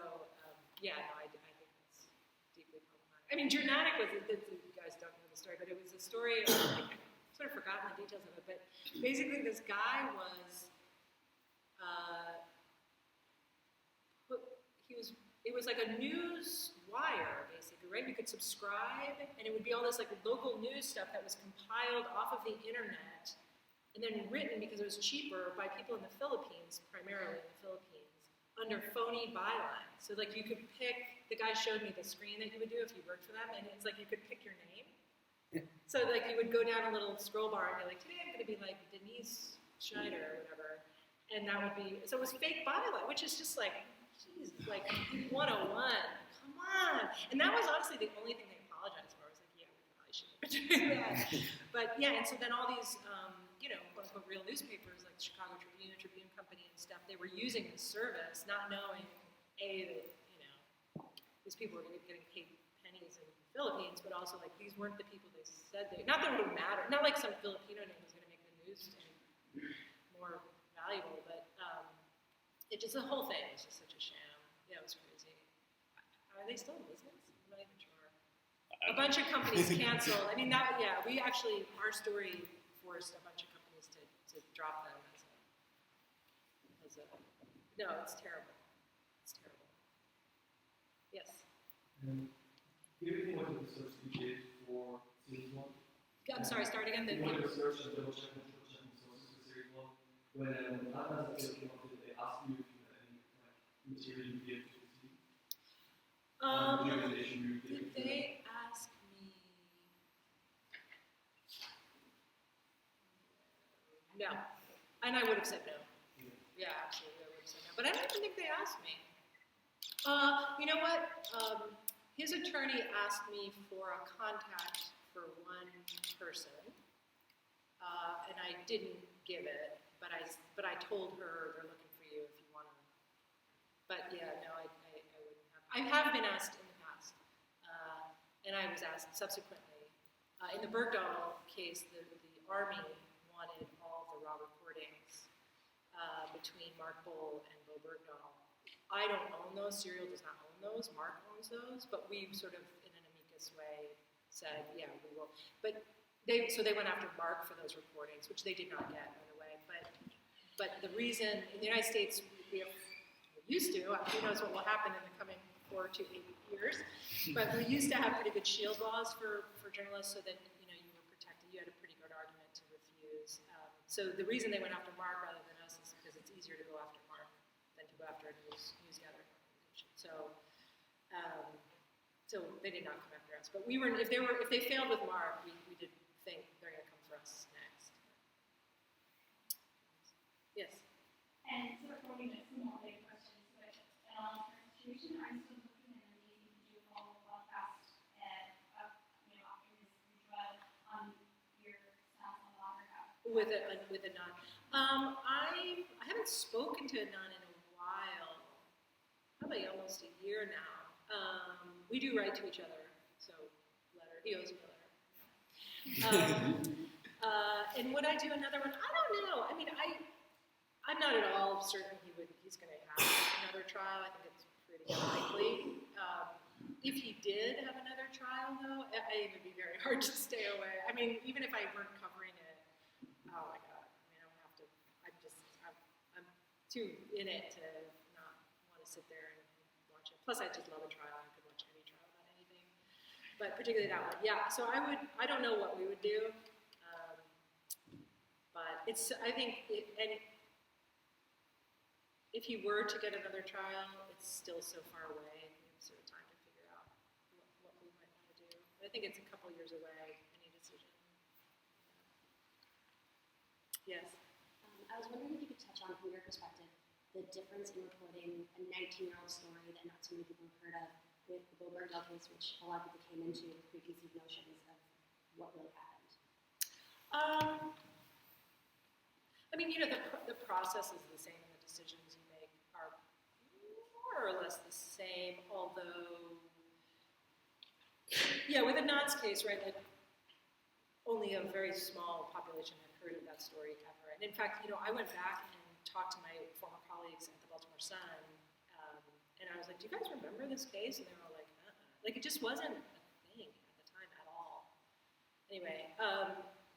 B: yeah, no, I think that's deeply problematic. I mean, Dramatic was, you guys don't know the story, but it was a story, I've sort of forgotten the details of it, but basically this guy was, it was like a news wire, basically, right? You could subscribe, and it would be all this like local news stuff that was compiled off of the internet, and then written, because it was cheaper, by people in the Philippines, primarily in the Philippines, under phony bylines. So like you could pick, the guy showed me the screen that you would do if you worked for them, and it's like you could pick your name. So like you would go down a little scroll bar and be like, today I'm going to be like Denise Schneider or whatever, and that would be, so it was fake byline, which is just like, geez, like 101, come on. And that was honestly the only thing they apologized for. I was like, yeah, we probably shouldn't have been doing that. But yeah, and so then all these, quote unquote real newspapers like the Chicago Tribune, Tribune Company and stuff, they were using this service, not knowing, that, these people were getting paid pennies in the Philippines, but also like these weren't the people they said they, not that it would matter, not like some Filipino name was going to make the news more valuable, but it just, the whole thing was just such a sham. Yeah, it was crazy. Are they still in business? I'm not even sure. A bunch of companies canceled. I mean, we actually, our story forced a bunch of companies to drop them as a No, it's terrible. It's terrible. Yes.
J: Given what the research you did for series one,
B: I'm sorry, start again.
J: you wanted to search and double check sources for series one. When that has came up, did they ask you if you had any material you gave to the team?
B: Did they ask me? No, and I would have said no. Yeah, absolutely, I would have said no. But I don't even think they asked me. You know what? His attorney asked me for a contact for one person, and I didn't give it. But I told her they're looking for you if you want to. But yeah, no, I wouldn't have. I have been asked in the past, and I was asked subsequently. In the Bergdahl case, the Army wanted all the raw recordings between Mark Bohl and Bo Bergdahl. I don't own those. Serial does not own those. Mark owns those, but we sort of, in an amicus way, said, yeah, we will. But they went after Mark for those recordings, which they did not get, by the way. But the reason in the United States we used to, who knows what will happen in the coming 4 to 8 years, but we used to have pretty good shield laws for journalists, so that you were protected. You had a pretty good argument to refuse. So the reason they went after Mark rather than us is because it's easier to go after Mark than to go after a news gathering organization. So they did not come after us. But we were, if they failed with Mark, we did think they're going to come for us next. Yes.
H: And sort of going to some more big questions, but persecution, I'm still looking at maybe you can do a whole podcast after this trial on your stance on Africa.
B: With a nun. I haven't spoken to a nun in a while, probably almost a year now. We do write to each other, so letter. He owes me a letter. And would I do another one? I don't know. I mean, I'm not at all certain he's going to have another trial. I think it's pretty unlikely. If he did have another trial, though, it would be very hard to stay away. I mean, even if I weren't covering it, oh my God. I mean, I would have to. I'm too in it to not want to sit there and watch it. Plus, I just love a trial. I could watch any trial about anything, but particularly that one. Yeah. So I don't know what we would do, but it's. I think if he were to get another trial, it's still so far away. We have sort of time to figure out what we might want to do. But I think it's a couple years away. Any decision. Yes.
K: I was wondering if you could touch on, from your perspective, the difference in reporting a 19-year-old story that not so many people have heard of with the Bo Bergdahl case, which a lot of people came into with preconceived notions of what really happened.
B: I mean, the process is the same, and the decisions you make are more or less the same, although, yeah, with a Nance case, right, like, only a very small population had heard of that story ever. And in fact, I went back and talked to my former colleagues at the Baltimore Sun, and I was like, do you guys remember this case? And they were all like, Like, it just wasn't a thing at the time at all. Anyway,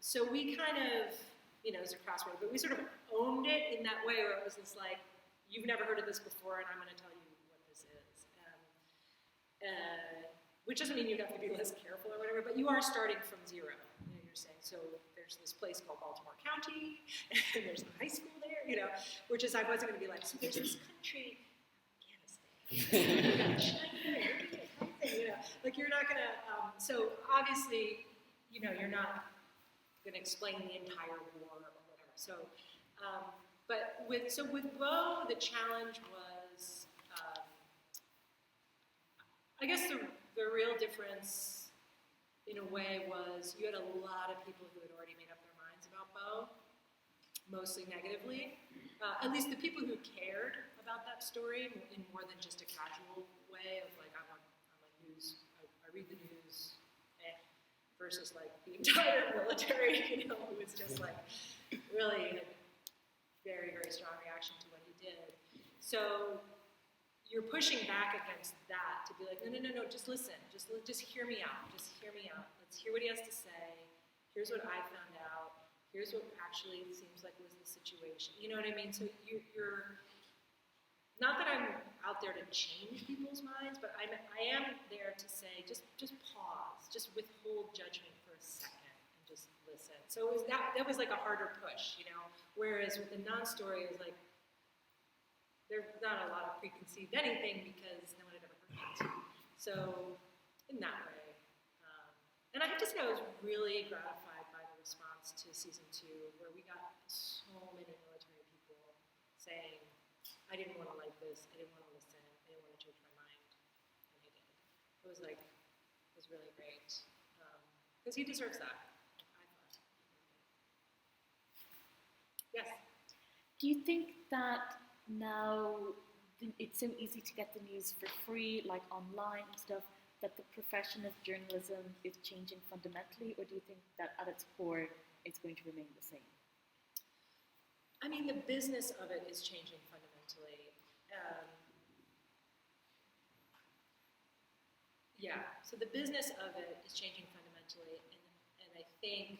B: so we kind of, it was a crossroad, but we sort of owned it in that way where it was this like, you've never heard of this before, and I'm going to tell you what this is. Which doesn't mean you have to be less careful or whatever, but you are starting from zero. You're saying, so there's this place called Baltimore County, and there's a high school there, which is, I wasn't going to be like, so there's this country, Afghanistan, like you're not going to, so obviously, you're not going to explain the entire war or whatever. So, but with Bo, the challenge was, I guess the real difference, in a way, was you had a lot of people who had already made up their minds about Bo, mostly negatively. At least the people who cared about that story in more than just a casual way of like, I'm a news, I read the news, versus like the entire military, who was just like really had very, very strong reaction to what he did. So you're pushing back against that to be like, no, just listen, just hear me out, Let's hear what he has to say. Here's what I found out. Here's what actually it seems like was the situation. You know what I mean? So not that I'm out there to change people's minds, but I am there to say, just pause, just withhold judgment for a second and just listen. So it was that was like a harder push, you know. Whereas with the non-story, it was like there's not a lot of preconceived anything because no one had ever heard it. So in that way, and I have to say, I was really gratified by the response to season 2, where we got so many military people saying, I didn't want to like this, I didn't want to listen, I didn't want to change my mind, and I did. It was like, it was really great. Because he deserves that, I thought. Yes?
C: Do you think that now it's so easy to get the news for free, like online and stuff, that the profession of journalism is changing fundamentally, or do you think that at its core it's going to remain the same?
B: I mean, the business of it is changing fundamentally. So the business of it is changing fundamentally, and I think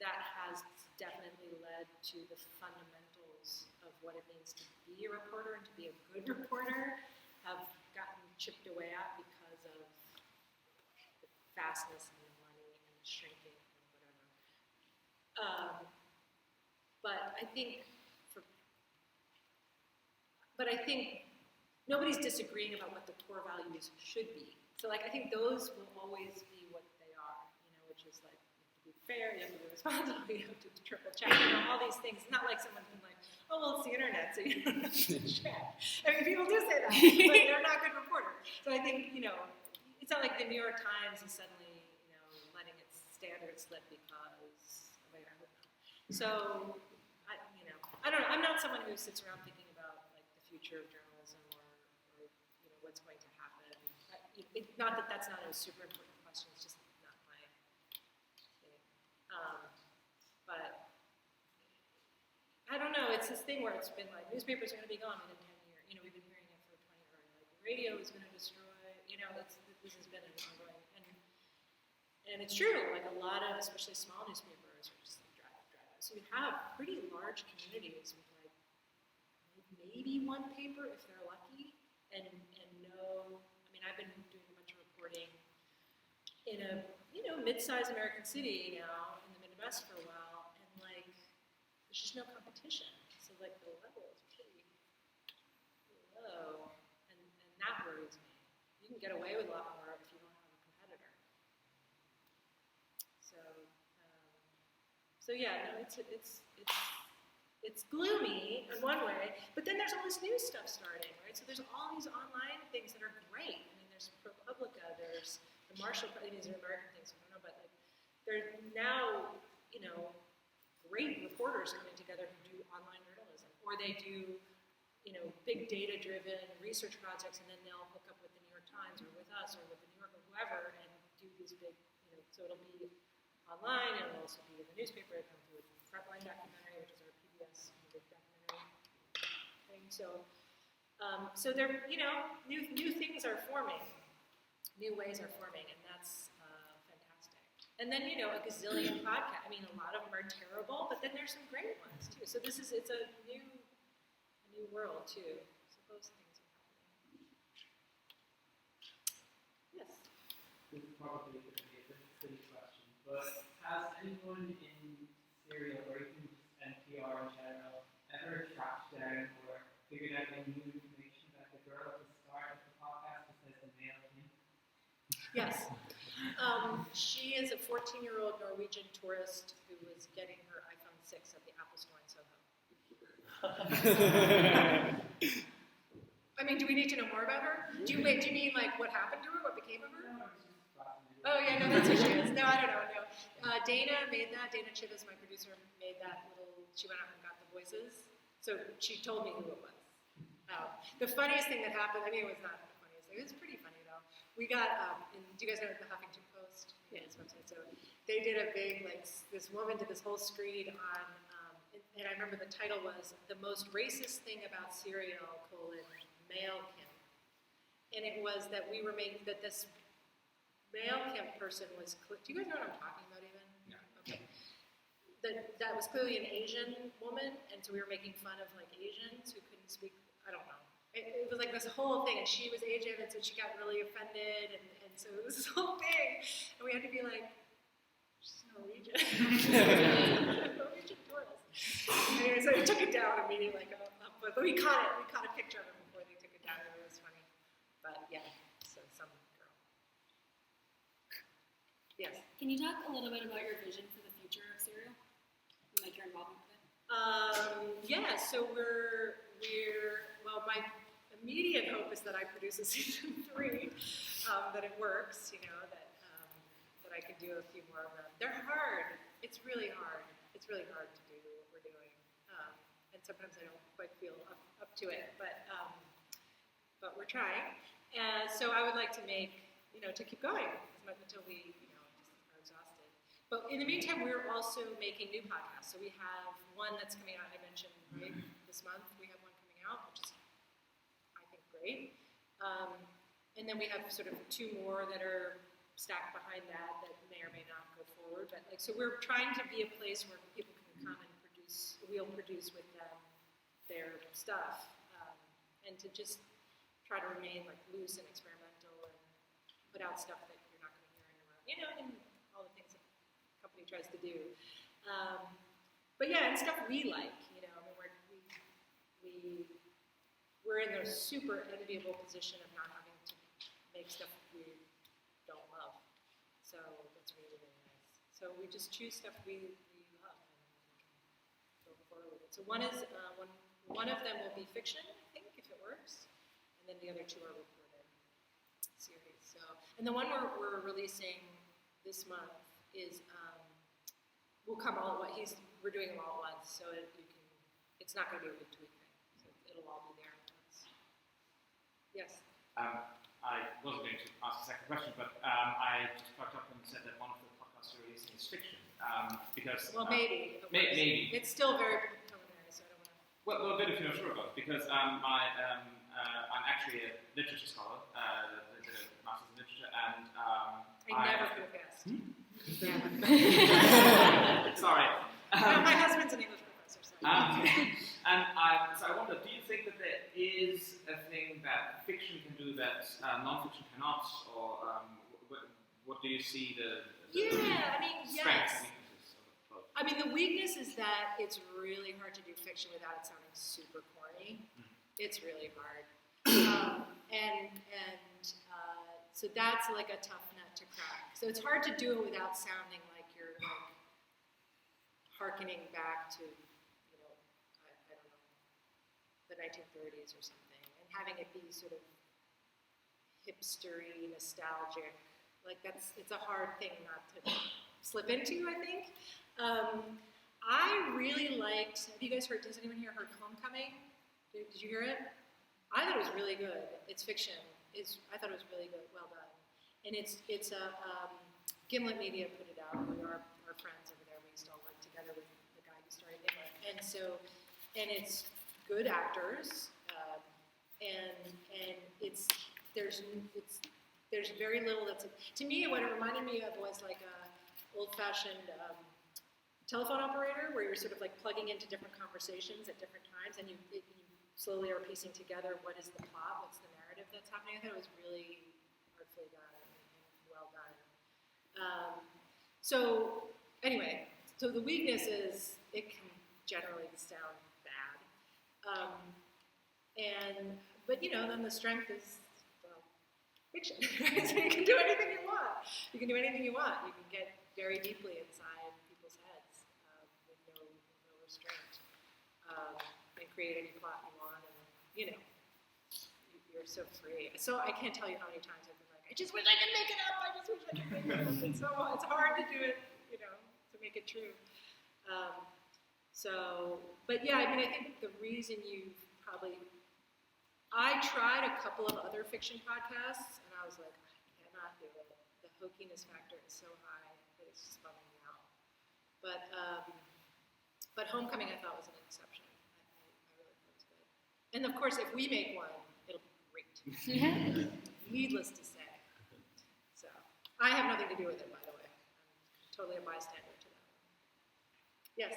B: that has definitely led to the fundamentals of what it means to be a reporter and to be a good reporter have gotten chipped away at because of the fastness and the money and the shrinking and whatever. But I think nobody's disagreeing about what the core values should be. So like I think those will always be what they are, you know, which is like you have to be fair, you have to be responsible, you have to triple check, you know, all these things. It's not like someone's been like, oh well, it's the internet, so you don't have to check. I mean, people do say that, but they're not good reporters. So I think, you know, it's not like the New York Times is suddenly, you know, letting its standards slip because of I hope not. So I don't know. I'm not someone who sits around thinking about like the future of journalism or you know what's going to happen. Not that that's not a super important question. It's just not my thing. But I don't know. It's this thing where it's been like newspapers are going to be gone within 10 years. You know, we've been hearing it for 20 years. Like radio is going to destroy. You know, this has been an ongoing and it's true. Like a lot of especially small newspapers are just like drive. So you have pretty large communities with like maybe one paper if they're lucky, and no. I mean, I've been doing a bunch of reporting in a mid-sized American city now in the Midwest for a while, and like there's just no competition. So like the level is pretty low, and that worries me. You can get away with a lot more if you don't have a competitor. So yeah, no, it's gloomy in one way, but then there's all this new stuff starting, right? So there's all these online things that are great. I mean, there's ProPublica, there's the Marshall. These are American things, I don't know, but like there are now, you know, great reporters coming together who do online journalism, or they do, you know, big data-driven research projects, and then they'll hook up with the New York Times or with us or with the New York or whoever, and do these big, you know, so it'll be online, and it'll also be in the newspaper. It'll come through Frontline documentary, which is our PBS documentary thing. So there, you know, new things are forming, new ways are forming, and that's fantastic. And then, you know, a gazillion podcasts. I mean, a lot of them are terrible, but then there's some great ones too. So it's a new world too. So those things are happening. Yes.
I: This is probably going to be a bit of a silly question, but has anyone in Syria or even just NPR in general ever tracked down or figured out any new information about the girl at the start of the podcast who says the male him?
B: Yes. She is a 14-year-old Norwegian tourist who was getting her iPhone 6 at the Apple Store in Soho. I mean, do we need to know more about her? Do you mean like what happened to her? What became of her? Oh yeah, no, that's who she is. No, I don't know. No, Dana made that. Dana Chivas, my producer, made that little. She went out and got the voices, so she told me who it was. The funniest thing that happened. I mean, it was not the funniest thing. It was pretty funny though. We got. Do you guys know the Huffington Post? Yeah, it's website. So they did a big like. This woman did this whole screed on. And I remember the title was "The Most Racist Thing About Cereal: Male Kim," and it was that we were making that this male Kim person was. Do you guys know what I'm talking about even?
E: No.
B: Okay. that was clearly an Asian woman, and so we were making fun of like Asians who couldn't speak. I don't know. It was like this whole thing, and she was Asian, and so she got really offended, and so it was this whole thing, and we had to be like, she's Norwegian. Norwegian tourist. Anyway, so we took it down immediately, but we caught it. We caught a picture of it before they took it down. It was funny. But yeah, so some girl. Yes.
K: Can you talk a little bit about your vision for the future of cereal? Like your involvement with it?
B: Yeah, so well, my immediate hope is that I produce a season 3, that it works, that I can do a few more of them. They're hard. It's really hard. It's really hard to do what we're doing. And sometimes I don't quite feel up to it, but we're trying. So I would like to make, to keep going until we, just are exhausted. But in the meantime, we're also making new podcasts. So we have one that's coming out, I mentioned, right, this month. We have one coming out, which is, I think, great. And then we have sort of 2 more that are stacked behind that may or may not go forward. But so we're trying to be a place where people can come and we'll produce with them their stuff, and to just try to remain like loose and experimental and put out stuff that you're not going to hear anywhere, and all the things that a company tries to do. But yeah, and stuff we like, I mean, we're in the super enviable position of not having to make stuff we don't love. So that's really, really nice. So we just choose stuff we love and go forward with it. So one is one of them will be fiction, I think, if it works, and then the other 2 are recorded series. So, and the one we're releasing this month is will come all at once. We're doing them all at once, so it's not going to be a big tweak thing. So it'll all be there at once. Yes.
E: I wasn't going to ask a second question, but I just plucked up and said that one of the podcasts you're releasing is fiction, because
B: maybe.
E: Maybe.
B: It's still very preliminary, so I don't want to.
E: Well, a bit if you're not sure about it, because I'm actually a literature scholar, the master's in literature, and
B: I never could have guessed.
E: Sorry.
B: My husband's an English professor, so.
E: So I wonder, do you think that there is a thing that fiction can do that non-fiction cannot, or what do you see the
B: Yeah, I mean,
E: strengths
B: yes.
E: and weaknesses of both?
B: I mean, the weakness is that it's really hard to do fiction without it sounding super corny. It's really hard. So that's like a tough nut to crack. So it's hard to do it without sounding like you're like hearkening back to, I don't know, the 1930s or something, and having it be sort of hipstery, nostalgic. Like it's a hard thing not to slip into, I think. I really liked, have you guys heard, has anyone here heard Homecoming? Did you hear it? I thought it was really good. It's fiction. I thought it was really good, well done. And it's Gimlet Media put it out. We are our friends over there. We used to all work together with the guy who started Gimlet. And it's good actors, and there's very little that's, to me, what it reminded me of was like a old-fashioned telephone operator where you're sort of like plugging into different conversations at different times, and you slowly are piecing together what is the plot, what's the narrative that's happening. I thought it was really artfully done and well done. So anyway, so the weakness is it can generally sound bad, but then the strength is fiction. Right? So you can do anything you want. You can do anything you want. You can get very deeply inside people's heads with no restraint, and create any plot you want, and you're so free. So I can't tell you how many times I've been like, I just wish I could make it up. I just wish I could make it up. It's hard to do it, to make it true. But yeah, I mean, I think the reason I tried a couple of other fiction podcasts, and I was like, I cannot do it. The hokiness factor is so high that it's just bumming me out. But Homecoming, I thought, was an exception. I really thought it was good. And of course, if we make one, it'll be great. Needless to say. So I have nothing to do with it, by the way. I'm totally a bystander to that one. Yes.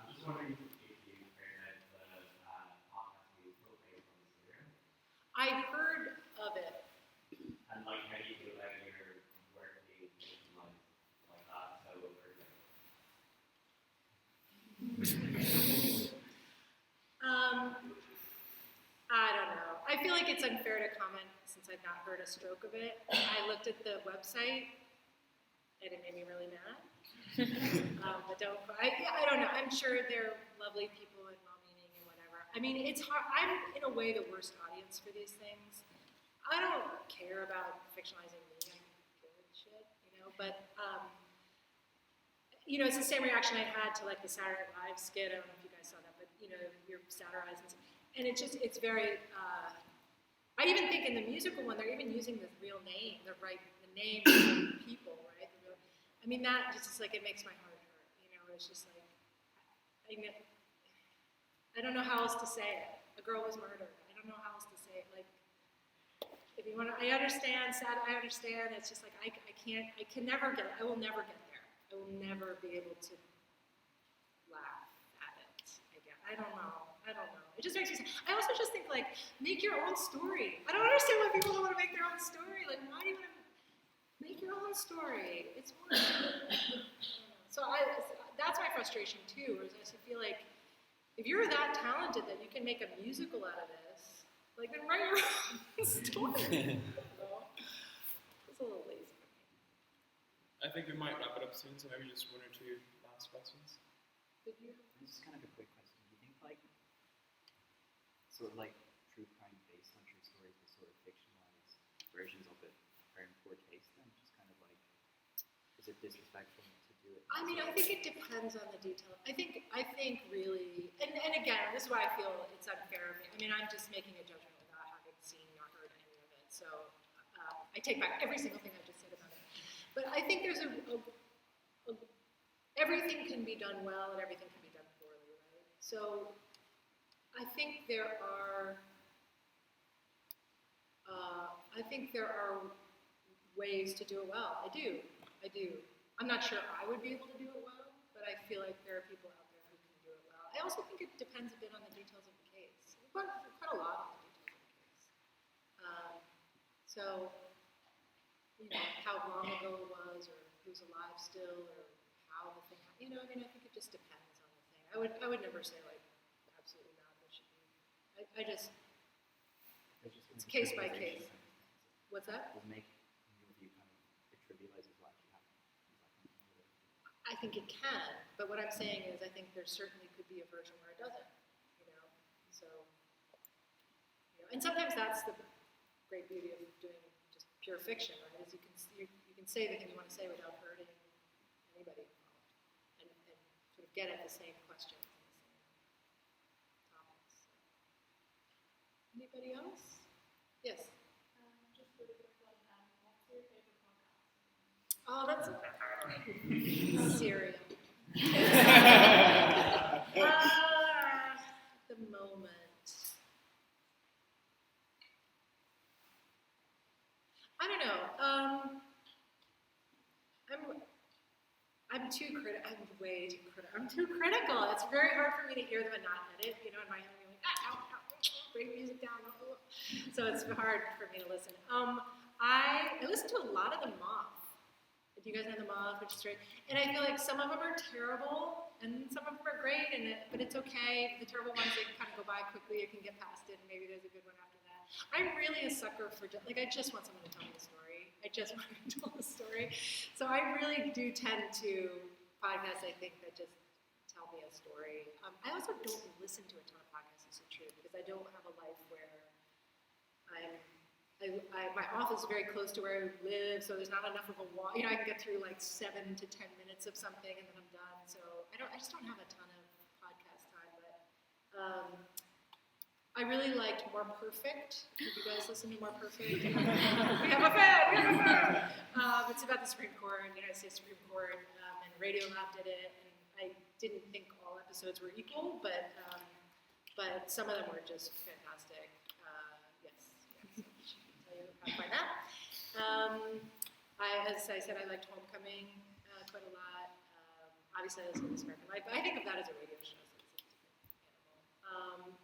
G: Just wondering if you heard that the podcast we spoke based on the serial,
B: I heard of it.
G: and like how do you feel about your work being visualized like that? So perfect.
B: I don't know. I feel like it's unfair to comment since I've not heard a stroke of it. I looked at the website and it made me really mad. But I don't know. I'm sure they're lovely people and well-meaning and whatever. I mean, it's hard. I'm in a way the worst audience for these things. I don't care about fictionalizing me. I don't give a shit, But it's the same reaction I had to like the Saturday Night Live skit. I don't know if you guys saw that, but you're satirizing, and it's very. I even think in the musical one, they're even using the real name, the name of the people, right? I mean, that just like it makes my heart hurt. It's just like I don't know how else to say it. A girl was murdered. I don't know how else to say it. Like, if you want to, I understand. Sad, I understand. It's just like I can't. I can never get. I will never get there. I will never be able to laugh at it again. I don't know. It just makes me sad. I also just think, like, make your own story. I don't understand why people don't want to make their own story. Like, why do you want to make your own story? It's more. So that's my frustration too. Is I just feel like if you're that talented that you can make a musical out of this, like, then write your own story. It's a little lazy.
A: I think we might wrap it up soon, so maybe just one or two last questions.
B: Did you?
L: This is kind of a quick question. Do you think, like, sort of like true crime based on true stories, but sort of fictionalized versions of it are in poor taste then? Just kind of like, is it disrespectful to do it?
B: I mean, I think it depends on the detail. I think really, and again, this is why I feel it's unfair of me. I mean, I'm just making a judgment without having seen or heard any of it. So I take back every single thing I just said about it. But I think there's everything can be done well and everything can be done poorly, right? So I think there are ways to do it well. I do. I'm not sure I would be able to do it well, but I feel like there are people out there who can do it well. I also think it depends a bit on the details of the case. Quite a lot on the details of the case. So, how long ago it was, or who's alive still, or how the thing. I mean, I think it just depends on the thing. I would never say like absolutely not. There should be. It's case by case. What's that?
L: Does make your view kind of it trivializes what actually happened?
B: I think it can, but what I'm saying is I think there certainly could be a version where it doesn't, So, and sometimes that's the great beauty of doing just pure fiction, right? Is you can say the thing you want to say without hurting anybody involved, and sort of get at the same questions and the same topics. Anybody else? Yes.
H: Just really quick one. What's your favorite podcast?
B: Oh, that's Serial. The moment. I don't know. I'm too critical. I'm way too critical. I'm too critical. It's very hard for me to hear them and not edit. In my head, I'm like, bring music down. So it's hard for me to listen. I listen to a lot of the Moth. Do you guys know the Moth, which is great? And I feel like some of them are terrible, and some of them are great, but it's okay. The terrible ones, they kind of go by quickly. You can get past it, and maybe there's a good one after that. I'm really a sucker for, I just want someone to tell me the story. I just want to tell the story. So I really do tend to podcasts, I think, that just tell me a story. I also don't listen to a ton of podcasts, it's true, because I don't have a life where my office is very close to where I live, so there's not enough of a walk. I can get through like 7 to 10 minutes of something, and then I'm done. So I just don't have a ton of podcast time. But I really liked More Perfect. Did you guys listen to More Perfect? We have a fan. It's about the Supreme Court, United States Supreme Court, and Radiolab did it. And I didn't think all episodes were equal, but some of them were just fantastic. Find that. As I said, I liked Homecoming quite a lot. Abby says in This American Life. But I think of that as a radio show. So it's animal.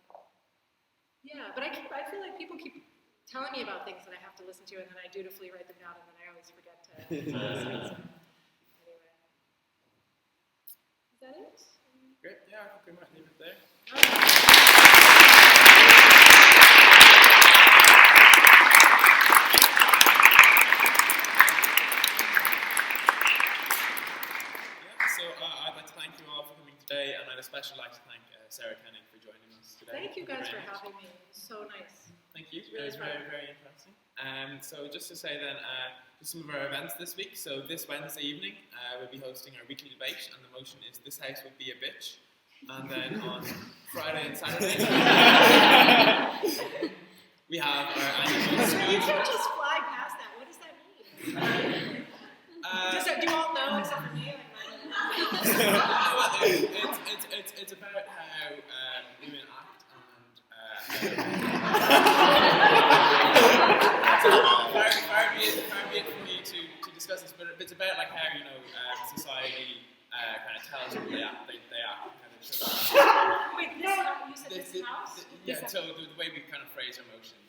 B: Yeah, but I feel like people keep telling me about things that I have to listen to, and then I dutifully write them down, and then I always forget to listen. So, anyway. Is that it?
A: Great, yeah, I think we might leave it there. I'd like to thank you all for coming today, and I'd especially like to thank Sarah Koenig for joining us today.
B: Thank you guys for having me. It was so nice.
A: Thank you.
B: Really
A: It was very, very interesting. So just to say then, just some of our events this week. So this Wednesday evening, we'll be hosting our weekly debate, and the motion is "This house would be a bitch." And then on Friday and Saturday, we have our annual school.
B: You can't just fly past that. What does that mean? Do you all know except for me?
A: It's about how women act and far be it for me to discuss this, but it's about like how society kind of tells them they act.
B: Wait, you said this house?
A: Yeah, so the way we kind of phrase our emotions